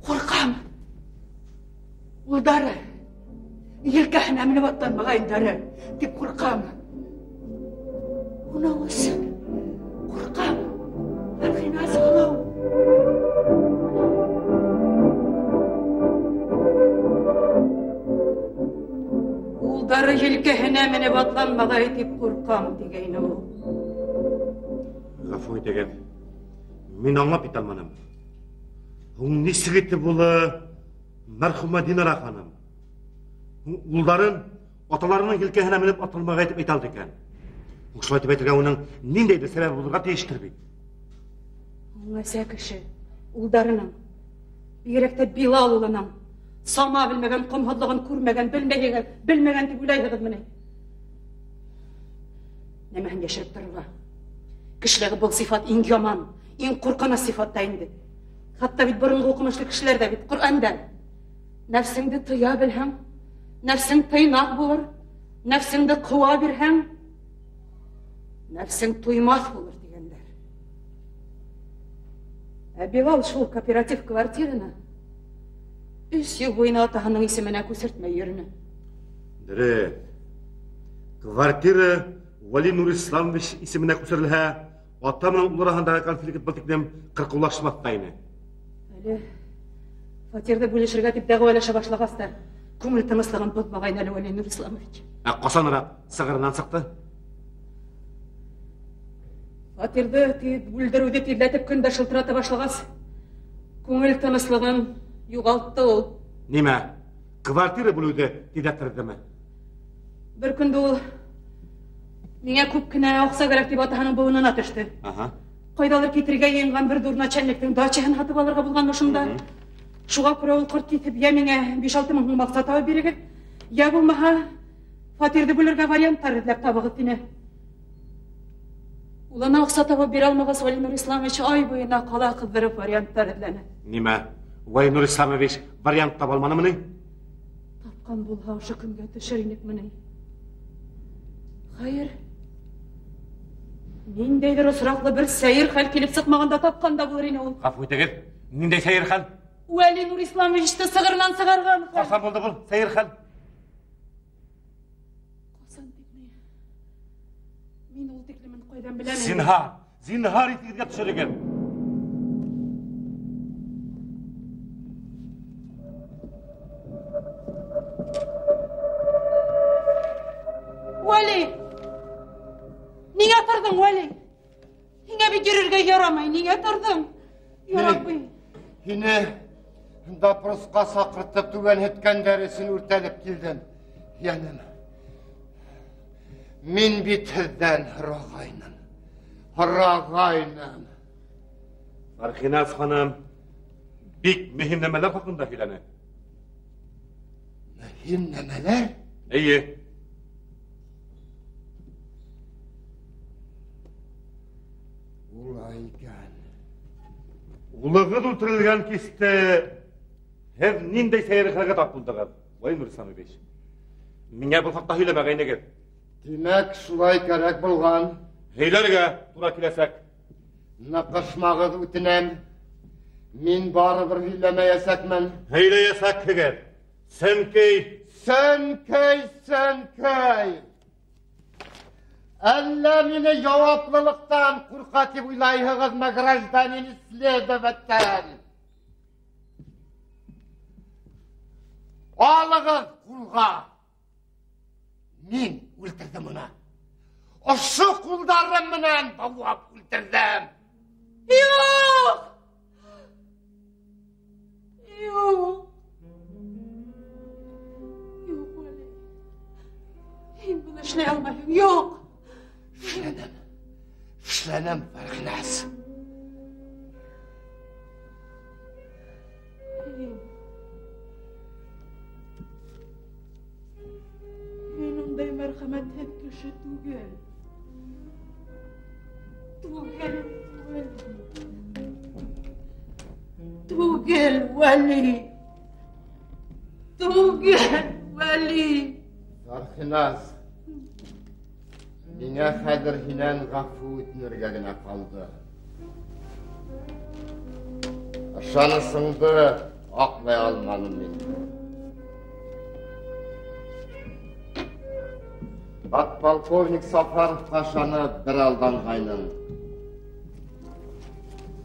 қорқам. Ұлдары елкәһенә менеп атланмағайындары деп қорқам. Оның үшін қорқам, Фархинас алау. Ұлдары елкәһенә менеп атланмағай деп қорқам дегейні ол. Ғафу етеген, мен аңлап ете алманым. Оның несі кетті бұлы мәрхүмә Динара ханым. Ұлдарын аталарының елкәһенә менеп атланмағай деп айталды екен. Шулай деп айтырға оның нендейді сәбәбі болырға тиіштір бей? Оңаса кіші, ұлдарының, бигеректе Билал ұлының, сама білмеген, құмхыдлығын көрмеген, білмеген деп ойлайдығыз міне. Немәһін яшырып тұрырға. Кішілігі бұл сифат ең яман, ең қорқана сифатта енді. Хатта бит бұрынғы оқымышлы кішілер де бит Құр'андан. Нәфсіңді тыя білһәң, нәфсің тыйнақ болыр, нәфсіңді қуа берһәң, нәфсің туймас болыр дегендер. Билал шул кооператив квартираны үс ел бойына атағының исеменә күсертмәй йөрөнө. Дөрес. Квартира Вали Нур Исламович исеменә күсерелһә, ата менән улар арасындагы конфликт бәлкем кыркылашмакта ине. Әле фатирды бүлешергә дип дәгъвалаша башлагаста, күңел тыныслыгын бозмаган әле Вали Нур Исламович. Касанрак сыгырынан сыкты? Фатирды бүлдерүде тирләтеп көндә шылтырата башлагас, күңел тыныслыгын югалтты ул. Нимә? Квартира бүлүдә тидәттердеме? Бер көндә ул миңа күп кенә акса кирәк дип атаһының буынына төште. Кайдалыр китергә йынган бер дурначальниктың дачаһын һатып алырга булган шунда. Шуга күрә ул кырт китеп, я миңа 5-6 мең максат табып бирегез, я булмаһа фатирды бүлергә вариантлар эзләп табыгыз дине. Улана акса табып бирә алмагас Вали Нур Исламович ай буена кала кыздырып вариантлар эзләне. Нимә? Вали Нур Исламович вариант таба алманымы? Тапкан булһа ошо көнгә төшер инек менә. Хәер. Ниндейдер осраклы бер сәйер хәл килеп сыкмаганда тапканда булыр ине ул. Гафу итегез. Ниндәй сәйер хәл? Вәли Нур Исламовичты сыгырнан сыгарган. Касан булды бу сәйер хәл? Касан тикне. Мин ул тиклемен кайдан беләм? Зинһар итегезгә төшерегез. Вәли! Нигә тордың, Вәли? Һиңә бит йөрергә ярамый, нигә тордың? Ярабый. Һине допроска сакыртып түбәнһеткәндәр өчен үртәлеп килдем. Яным. Мин бит һездән һорагайным. Фархиназ ханым бик мөһим нәмәләр хакында һөйләне. Мөһим нәмәләр? Әйе. Улай икән. Улыгыз үлтерелгән кисте һез ниндәй сәйер хәлгә тап булдыгыз? Вай Нур Исламович. Миңа бу хакта һөйләмәгәйнегез. Димәк, шулай кәрәк булган. Һөйләргә туры киләсәк. Нақышмагыз үтенәм. Мин барыбер һөйләмәясәкмен. Һөйләясәкһегез. Сөнки. Әллә мине яуаплылыктан курка дип уйлайһығызмы, гражданин следователь? Алыгыз кулга. Мин үлтердем уны. Ошо кулдарым менән бауап үлтердем. Юк! Юк, Вәли. Һин буны эшләй алмайһың, юк! Эшләнем, Фәрхиназ. Мин ундай мәрхәмәтһез кеше түгел. Түгел, Вәли. Фәрхиназ. Миңа хәзер һинән гафу үтенергә генә калды. Ышанысыңды аклай алмадым мин. Подполковник Сафаровка ышанып бер алданғайным.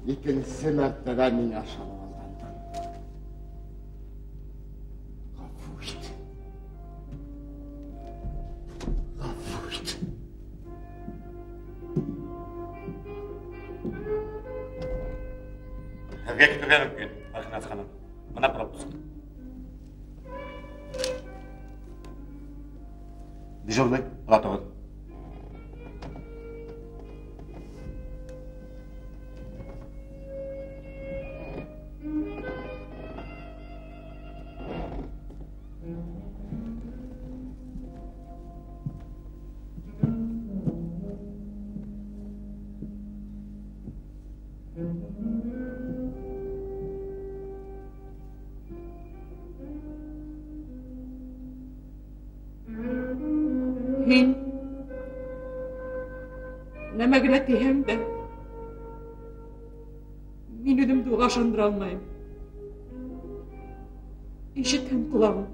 Икенче мәртәбә миңа ышанып алгандым. Гафу ит. Һезгә китергә мөмкин, Фархиназ ханым. Менә пропуск. Дежурный, ратыгыз. Һин нәмә генә тиһәң дә, мин үҙемде уға ышандыра алмайым. Ишетһен ҡолағым.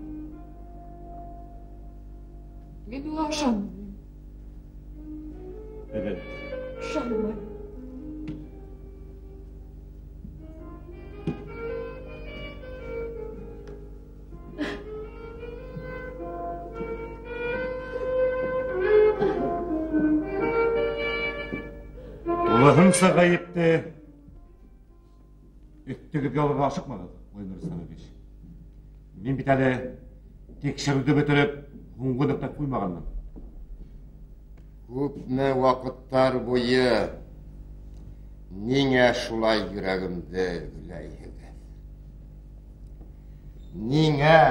Мин уға ышанмайым. Ышанмайым. Улыгың сағайыпты. Өттігізге алуға ашықмағыз, Нур Исламович. Мен бит әлі текшеруді бөтіріп, ғұңғы нөктеп қоймағанмын. Күпме вакыттар буе ниңә шулай йөрәгемде гүләйһегеҙ? Ниңә?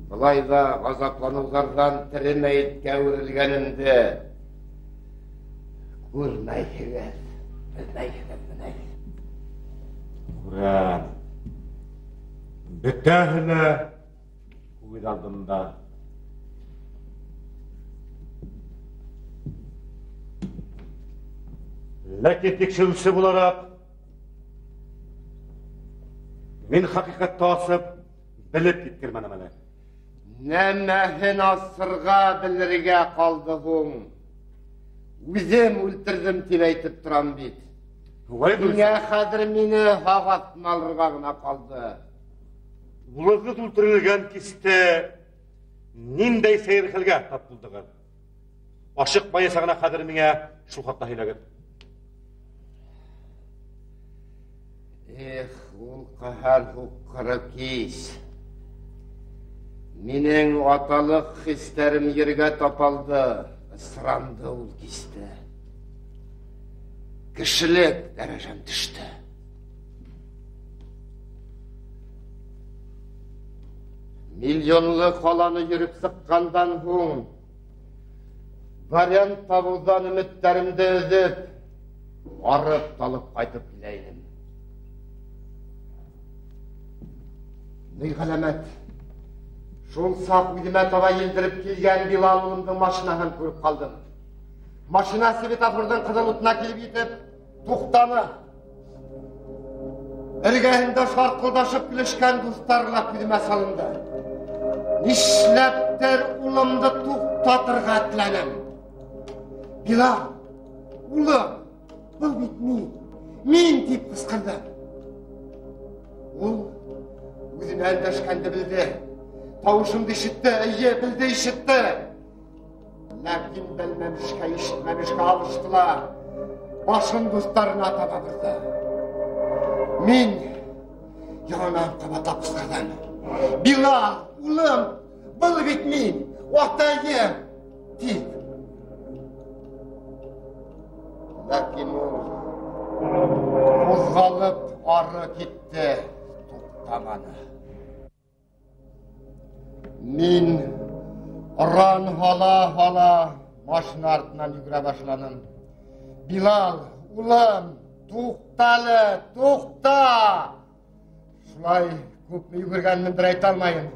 Былай да ғазапланыуҙарҙан теремәйеткә үрелгәнемде күрмәйһегеҙ, белмәйһегеҙ менә. Күрәм. Бөтәһе лә күҙ алдымда. Ләкин текшерүче буларак, мин хакыйкатьтә асып, белеп киткермәнем әле. Нәмәһен асырға білірге қалды бұң. Үзем өлтірдім теп әйтіп тұрам бит. Миңа хәзер мине ағатын алырға гына қалды. Улыгыз өлтірілген кисте ниндәй сәйір хәлгә тап булдыгыз? Ашык баясагына хәзер миңа шул хакта һөйләгез. Эх, ул каһар хуққыры кис. Минең аталык хистәрем ергә тапалды, ысранды ул кисте. Кешелек дәрәҗәм төште. Миллионлы қаланы йөреп сыккандан һуң, вариант табудан өметтәремде өзеп, арып талып кайтып киләйдем. Ни галәмәт? Шул сак үҙемә таба елдереп килгән Билал улымдың машинаһын күреп калдым. Машина светофордың кызыл утына килеп етеп, туктаны. Эргәһендә шаркылдашып килешкән дусларга күҙемә салынды. Нишләптер улымды туктатырга теләнем. Билал, улым, был бит мин дип кыскырды. Ул үзенә әндәшкәнде белде. Тавышымды ишетте, әйе, білді ишетті. Ләкин белмәмешкә, ишетмәмешкә алыштылар. Башын дусларына таба бирде. Мин янынан кабатлап кыскырдым. Билал, улым, был бит мин, атайым, дип. Ләкин ул кузгалып ары китте, туктамады. Мин ран hala машина артынан йөгерә башладым. Билал, улым, тукталы, тукта! Шулай күпме йөгергәнмендер әйтә алмайым.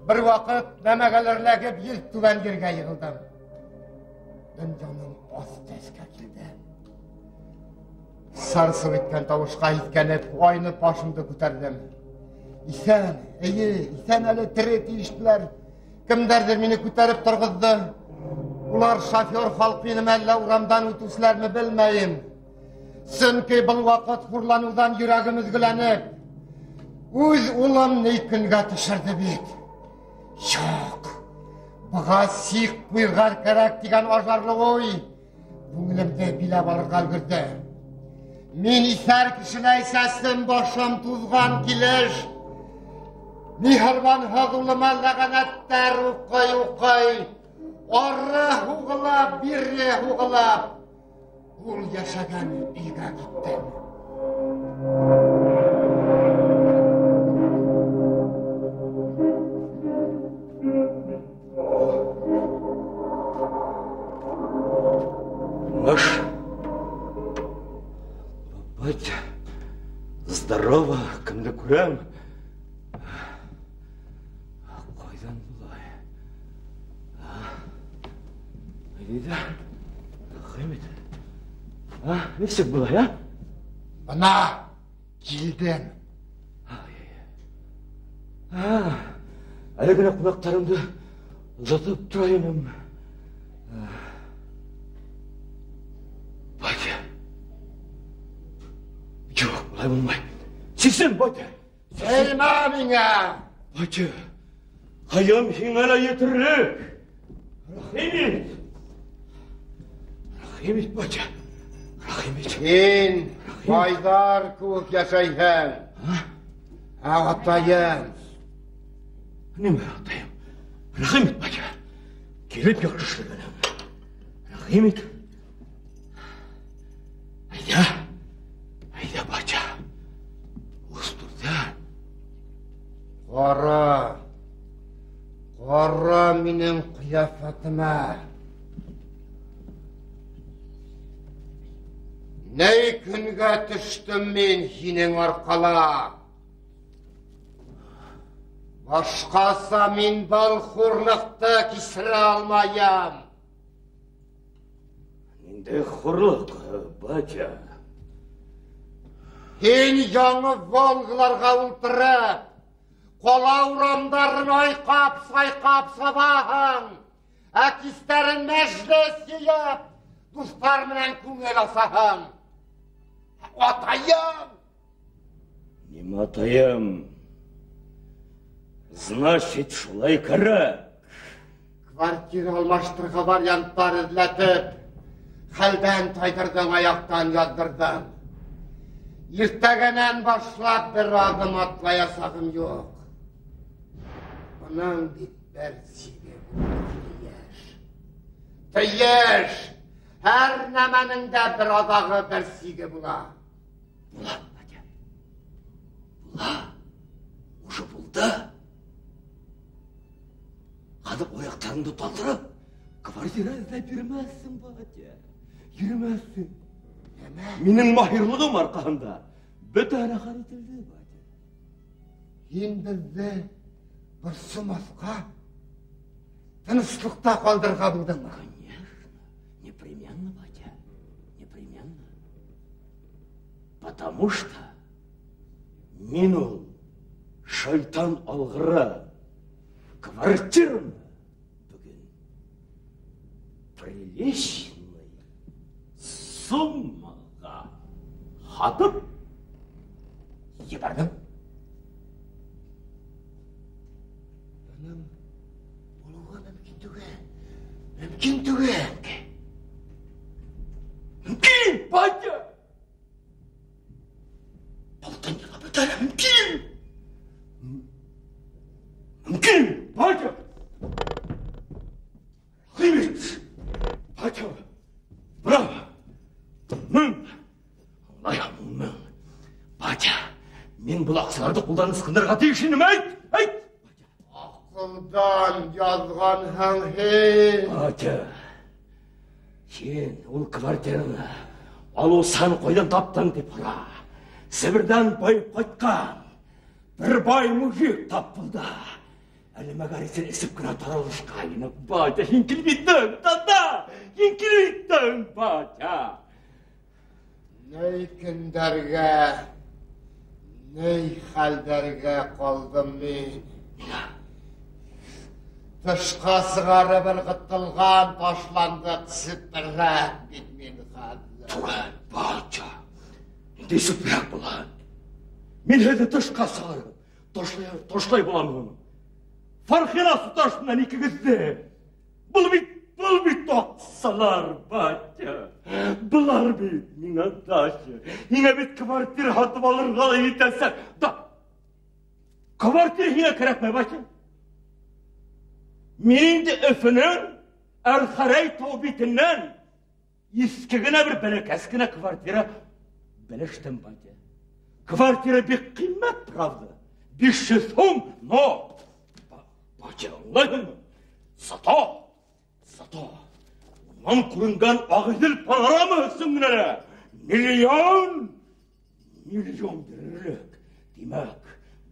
Бер вакыт нәмәгәләрләгеп йөз түбән ергә йығылдым. Дөньяның астәскә килде. Сарсып иткән тавышка иткәнеп, айнып башымды күтәрдем. İsen, isen әле тере тиештеләр. Кемдәрдер мине күтәреп торгызды. Улар шофер халкыным әллә урамдан үтүсләрме белмәйм. Сөнки был вакыт хурланудан йөрәгем өзгеләнеп, үз улымны көнгә төшерде бит. Юк, буга сик куйган кирәк дигән ажарлы уй күңелемдә биләп алырга өлгерде. Мин исәр кешенә исәсем башым тузган килеш. Михарбан һагылыма ләгънәттәр укый. Ары һугылап, бире һугылап. Ул яшәгән өйгә киттем. Маш, батя, здорово, кімді көрем. Қойдан бұлай. Айда, Хамид. Несек бұлай, Бына, келден. Әлі күні қонақтарымды ұзатып тұрайыным. Батя. Жоқ, бұлай болмай. Сексен, батя. Сәймә миңа. Батя, қайым хиңәлі етірік. Рахимет. Рахимет, батя. Рахимет. Сен байдар күк яшайһың. Атайым. Неме атайым? Рахимет, батя. Келіп яқшылығыным. Рахимет. Айда, батя. Устурда. Қара минең қияфатыма. Нәй күнгә төштім мен һинең арқала. Башқаса мин был хурлықты кисерә алмаям. Нинде хурлық, бача. Ен жаңы Волгаларға ұлтырып, қола ұрамдарын айқап сабағын, әкістерін мәжлес ейіп, достар менен көңел асағын. Атайым! Нем атайым? Значит, шулай керек. Квартира алмаштырға варианттар ізлетіп, хәлден тайдырдың, аяқтан яздырдың. Ертегенен башлап бір адым атлай асағым жоқ. Бұның бит бір себебі тиеш. Әр нәмәнің де бір адағы бір сиге бұла. Бұла, бәке. Бұла. Уже бұлда. Қадық ояқтарыңды толтырып, квартира іздеп жүрмәссің, бәке. Жүрмәссің. Менің махирлығым арқағында бөтен ақар етілді, бәке. Енді де бір сұмасқа тыныслықта қалдырға бұлдың ма? Конечно, непременно, бәке, непременно. Потому что мен ол шайтан алғыры квартираны бүгін приличный суммаға хатып ебардым. Бұның болуға мүмкін түген. Мүмкін, бәке! Болтан жыла бөтәлі мүмкін! Мүмкін, бәке! Рахимет! Бәке! Браво! Мың! Аллайым мың! Бәке! Мен бұл ақсыларды қолданысқындарға дейшінім, айт! Ақылдан жазған хәңхей! Бәке! Сен ол квартираны алу сан қойдан таптың деп қара. Сібірден байып қайтқан бір бай мұжик таппылда. Әлімәгәресін ісіп күна таралышқа еніп, бәке, еңкілбейттің, танда! Еңкілбейттің, бәке! Ней күндерге, ней хәлдерге қалдым мен. Тышқа сығары бір ғыттылған ташланды қысып біррәк бет мені қалды. Туған, бәке, десіп бірәк болған. Мен әді тышқа сығары, тошлай болам оны. Фархина суташынан ikigizde. Бұл бит тоқсалар, бәке. Бұлар бит, мина ташы. Хина бит квартир хатып алыр ғалы етәсі. Квартир хина керек ме, бәке? Менің де өфінің әрқарай таубитінен ескігіне бір бәлекәскіне квартира бәлештім, бәке. Квартира бек қиммет, правда. 500 сом, но... Бәке, аңлайын мı? Зато, онан көрінген ағиділ панорамы үсіңгінері миллион берілік. Демек,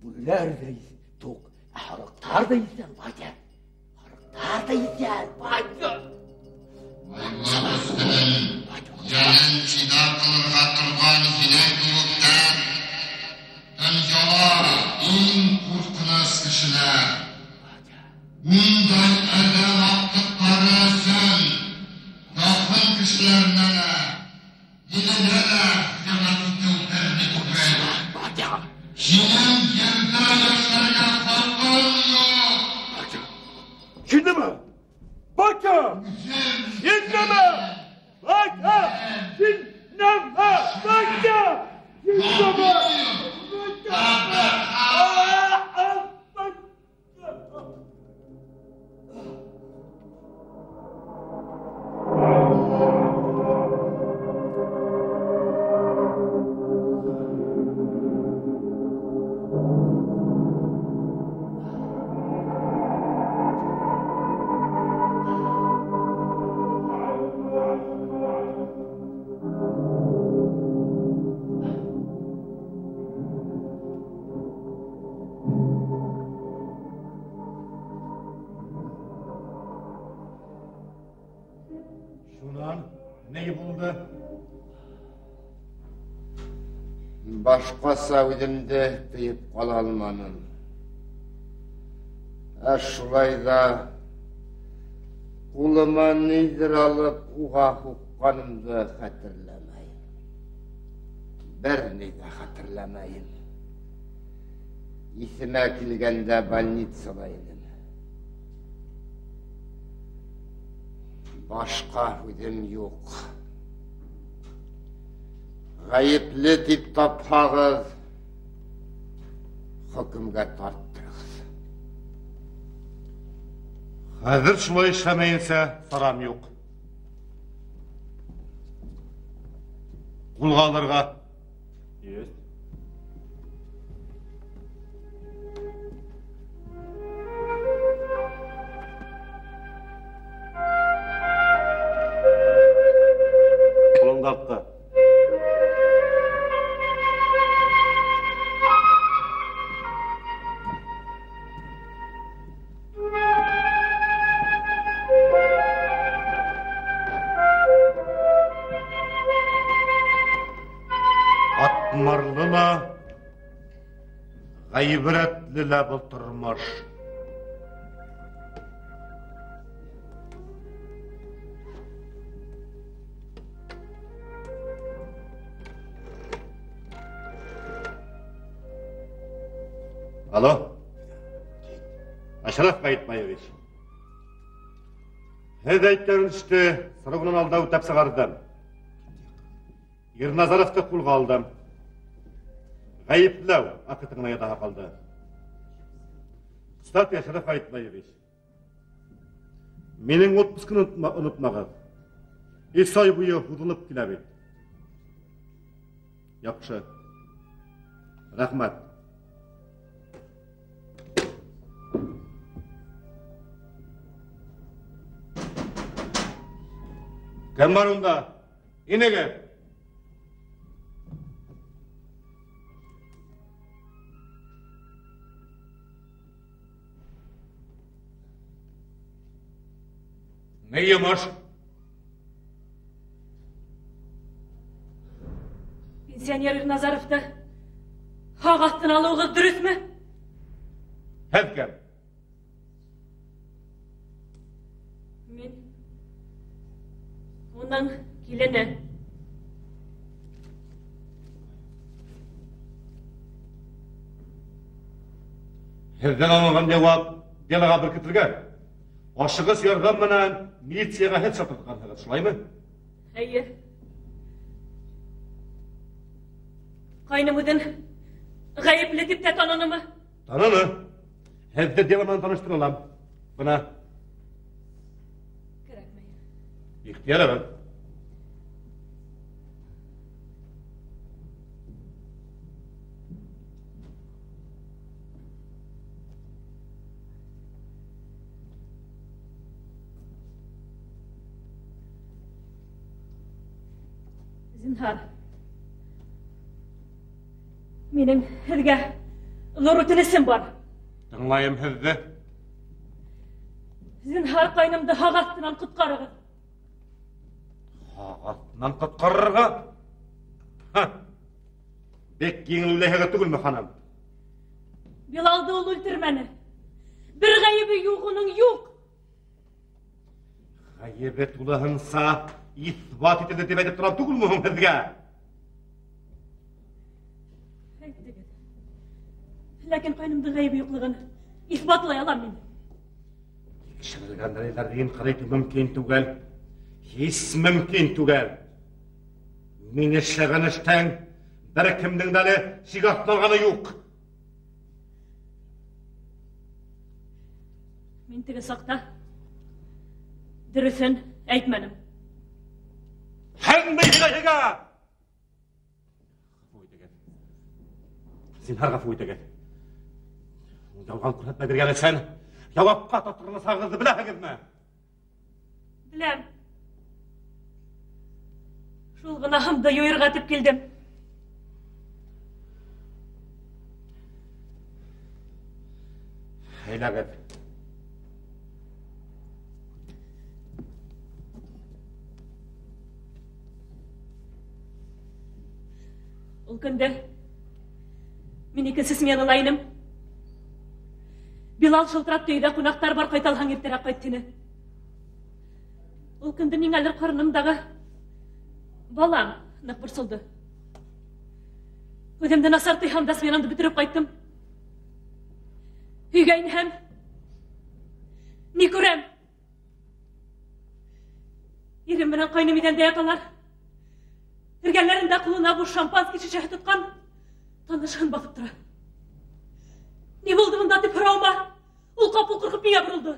бұлар да тоқ, арықтар да езен, бәке. Арықтар да езен, бәке. Жанын сида қылырға тұрған зилек ұлықтар, Әнжала ең қорқынас кішілер. Bundan ədəm attıqları üçün yaxın kişilərlə, dilimlərlə cəmətin tərbi tutmayla. Şinin yerdə yaşarına haqqın yok. Şimdi mi? Bakın! Şimdi mi? Bakın! Şimdi mi? Başqasa özümde tıyıp qala almanım. Şulayda quluma nizir alıp uğa huqqanımda hatırlamayım. Birini de hatırlamayım. İsime kilgende balnitsalaydım. Başqa özüm yok. Gayipli dip tapağız, hükümge tarttırız. Hazır şulay işlemeyinse saram yok. Kulğalarga. Yes. Kulağın arttı. Atmarlıla, gaybiretlile bulturmuş. Alo? Aşraf Kayıtmayevich. Hedaytların işte sırıgının alda ötep sağardım. Yernazarov'ta kulga aldım. Gayiplev akıtığına yatağa kaldı. Kıstati Aşraf Kayıtmayevich. Menin otpuskını unutmağız. 3 ay boyu hudulup kilebet. Yakşı. Rahmat. Kim var onda? Yine gel. Ne yiyormuş? Pensioner Nazarov'da Hagat'ın alığı dürüst mü? Hep gel. Men onun gelini. Herden alıngan cevap delaga bir kitilgen. Aşıgı sıyargan menen militsiyaya hep satırdıgan helet, şulay mı? Hayır. Kaynımıdın gayipli dip de tanını mı? Tanını. Hep delaman tanıştırılam. Buna Gerekmeyin. ihtiyar evet. Zinhar. Menin hizge lorutinesim var. Tınlayım hizdi. Zinhar kaynımdı Hagat'tan kutkarıgız. Hagat'tan kutkarırga? Hah. Bek yengilule hege tügül mü hanım? Bilal'da ol öldürmeni. Bir gayibi yuğunun yok. Gayibet ulahınsa isbat etildi dep edip duran tügül mü hizge? Lakin kaynımdı gayibi yoklığını isbatlayalım beni. Teşkirilgan dalillerden qaraytı mümkün tügel. Hiç mümkün tügel. Min işlegan işten bir kimden dali sigartlanğanı yok. Men tigi sakta dürüsün aytmadım. Hem beyhiga! Zinhar gafu degen. Yalgan kuratma bergen sen. Yavapqa tatırını sağızdı bilahigizmi? Bilem. Şul gınahımda yoyurgatıp geldim. Heylagız. Ol günde Мен икенче сменалайным. Билал шылтырап төйдә кунактар бар кайталһаң иртәрәк кайттыны. Ул көнде миңа әллер карынымдагы балам нык борсылды. Үҙемде насар тойһам да сменамды бөтөрөп кайттым. Өйгә инһәм, ни күрәм? Ирем менән ҡайным иҙәндә яталар. Эргәләрендә ҡулына буш шампанский шешәһе тотҡан танышһын баҫып тора. Ни булды бында тип һорауыма, ул ҡапыл ҡурҡып миңә боролдо.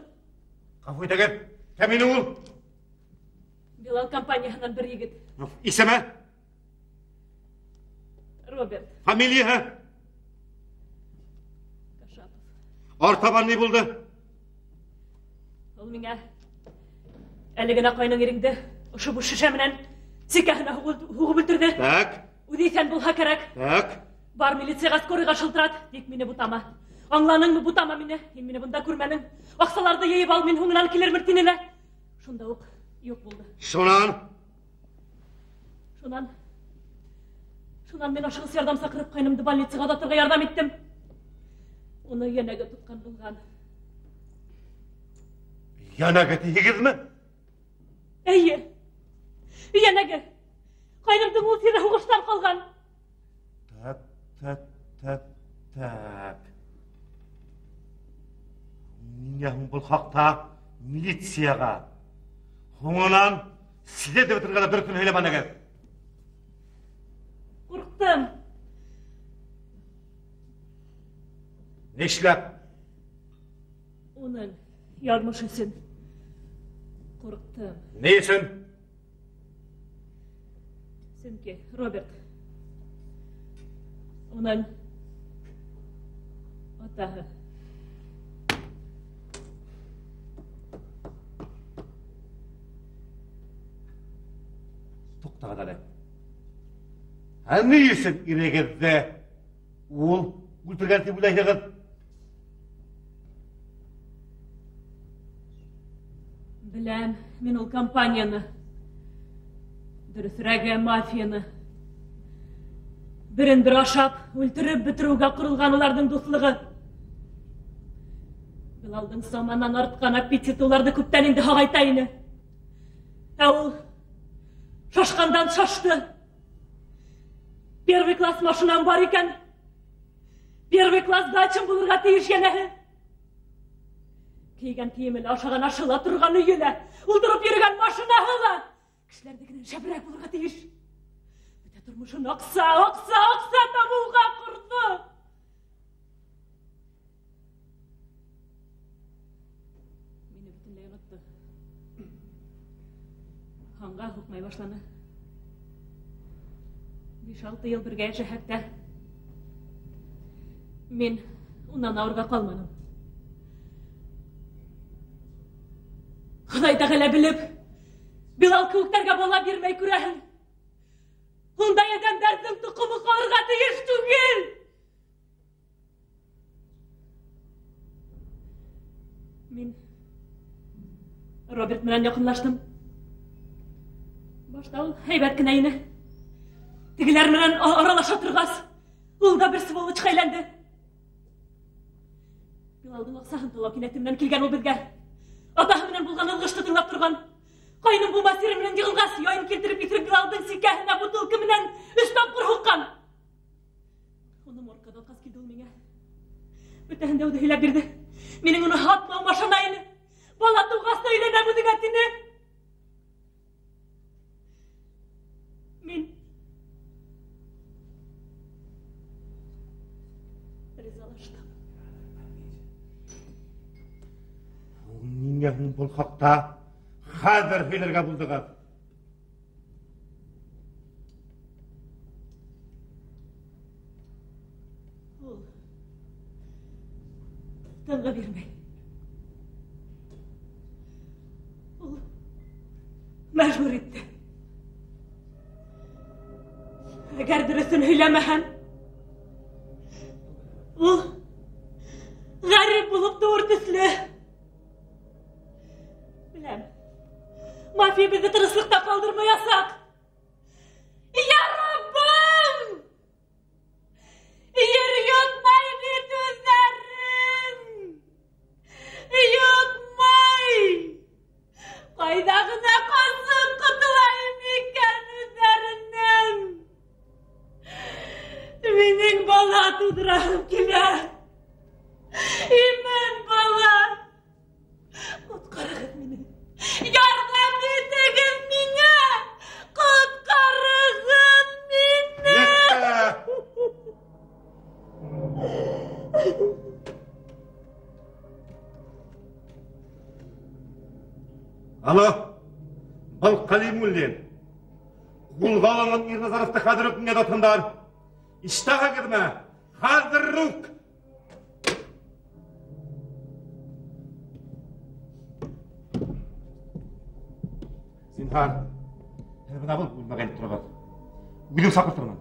Ҡафу итегеҙ, кем ине ул? Билал компанияһынан бер егет. Исеме? Роберт. Фамилияһы? Кашапов. Артабан ни булды? Ул миңә әле генә ҡайның иреңде ошо буш шешә менән сикәһенә һуғып үлтерҙе. Так. Үҙе иҫән булһа кәрәк. Так. Бар милицияға, скорыйға шылтырат, тик мине бутама. Аңланыңмы, бутама мине. Һин мине бында күрмәнең. Аҡсаларҙы йыйып ал, мин һуңынан килермен тинелә. Шунда уҡ юҡ булды. Шунан мен ашығыс ярҙам саҡырып ҡайнымды больницаға оҙатырға ярҙам иттем. Уны йәнәге тотҡан булған. Йәнәге тиһегеҙме? Эйе, йәнәге. Ҡайнымдың ул тире һуғыштан ҡалған. Так. Ниңә һуң был хаҡта милицияға? Һуңынан следователгә бер көн һөйләмәнегеҙ. Ҡурҡтым. Нишләп? Уның яҙмыш өсөн ҡурҡтым. Ни өсөн? Сөнки Роберт уның атаһы. Туҡтағыҙ әле. Ни өсөн ирегеҙҙе ул үлтергән тип уйлайһығыҙ? Беләм, мин ул компанияны, дөрөҫөрәге мафияны, берен-бер ашап, үлтереп бөтөрөүгә ҡоролған уларҙың дуҫлығы. Билалдың саманан артҡан аппетиты уларҙы күптән инде һағайта ине. Ә ул шашҡандан шашты. Первый класс машинам бар икән. Первый класс дачам булырға тейеш йәнәһе. Кейгән кейеме лә, ашаған ашы ла, торған өйө лә, ултырып йөрөгән машинаһы ла кешеләрҙекенән шәберәк булырға тейеш. Бөтә тормошон аҡса табыуға ҡорҙо. Мине бөтөнләй онотто. Һанға һуҡмай башланы. 5-6 йыл бергә йәшәһәк тә, мин унан ауырға ҡалманым. Хоҙай тәғәлә белеп, Билал кеүектәргә бала бирмәй күрәһең. Ундай әҙәмдәрҙең тоҡомо ҡалырға тейеш түгел. Мин Роберт менән яҡынлаштым. Башта ул һәйбәт кенә ине. Тегеләр менән аралаша торғас, ул да бер сволочҡа әйләнде. Билалдың аҡсаһын талау кинәте менән килгән ул беҙгә. Атаһы менән булған ылғышты тыңлап торған. Ҡайным булмас ере менән йығылғас, яйын килтереп иҫереп Билалдың сикәһенә бутылка менән 3 тапҡыр һуҡҡан. Уны моргкадан ҡас килде ул миңә. Бөтәһен дә үҙе һөйләп бирҙе. Минең уны һатмау машина ине. Бала тыуғас та өйләнәм үҙеңә тине. Мин ризалаштым. Ниңә һуң был хаҡта хәҙер һөйләргә булдығыҙ? Ул тынғы бирмәй. Ул мәжбүр итте. Әгәр дөрөҫөн һөйләмәһәм, ул ғәрип булып тыуыр төҫлө. Беләм, мафия беҙҙе тырыслыҡта ҡалдырмаясаҡ. Я Раббым! Ер йот Менің бала тудырағым келе. Мен бала. Құтқарығыз мені. Ярдам етігіз мені. Құтқарығыз мені. Alo, бұл Қалимуллин. Қолға алынған Ерназаровты қазір үкімге атыңдар. İştaha girme. Hazırlık. Zinhar. Hemen abıl bulmağa gelip durağız. Bilip sakırtırman.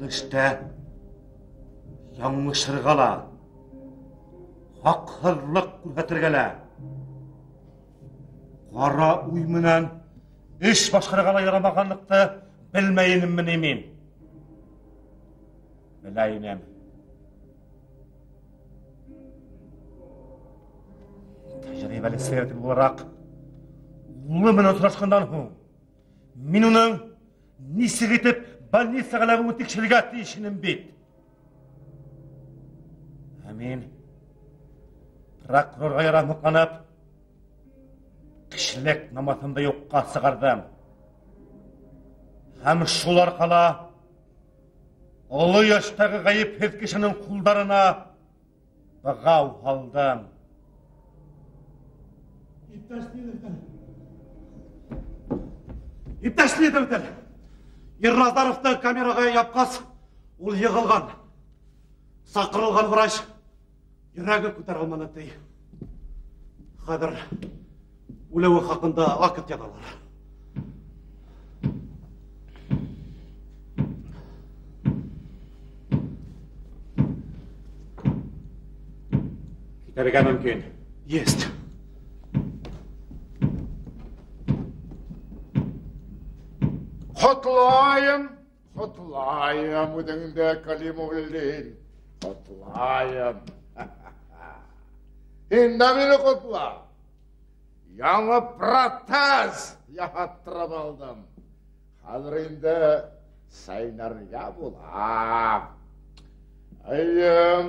İşte yanlış ırgala, hakkırlık kurhatırgala, qara uymынан iş başkargala yaramağanlıkta bilmeyinim min emin. Bilayinem. Tecrübeli seyretim olarak, ulu min oturaskandan hu, min onun nisi gitip больницаға өтікшілік атты ішінің бет. Мен прокурорға ярамы қанап, кішілік наматымды yoqqa сығардым. Һәм шул арқала ұлы яштағы ғайып һеҙкешінің құлдарына бағау алдым. Иптәш следователь! Ерназаровты камераға япқас, ол еғылған. Сақырылған врач, ерәгі көтер алманы дей. Қазір өлеуі хақында акт ядалар. Кетерге мүмкін. Есть. Құтылайым өдіңді Қалимуллин, құтылайым. Енді мені құтыла. Яңы протез яғаттырып алдым. Қазір енді сайнарға болам. Айым,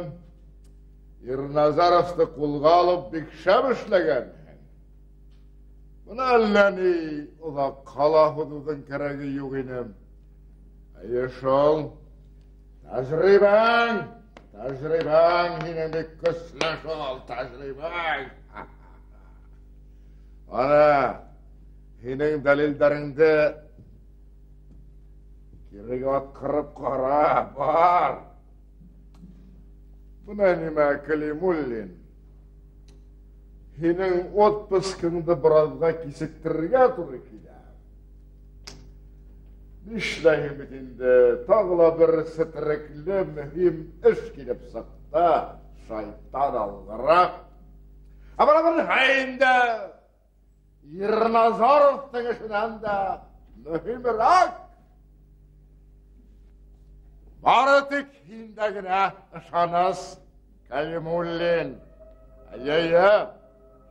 Ерназаровты қолға алып бекшәп ішлеген. Бұны әлләні ола қала худудың кәрәгі yok енем. Айышол, тәжрибәң, хинен бек көслі шол, тәжрибәң. Ана, хинен дәлелдәріңді кереге атқырып қара, бар. Бұна неме Қалимуллин. Хинен отпускыңды біразға кесіктірге тұры келе. Нишләйім бітінде тағыла бір сітіріклі мүхим іш келіп сықта, шайтан алғырақ. Абыра бір хайында Ерназаровтың ішінен де мүхимірақ. Бары тек хиндәгіне ышаныз, Қалимуллин. Айайы,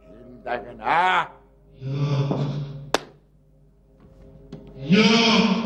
хиндәгіне. Yok.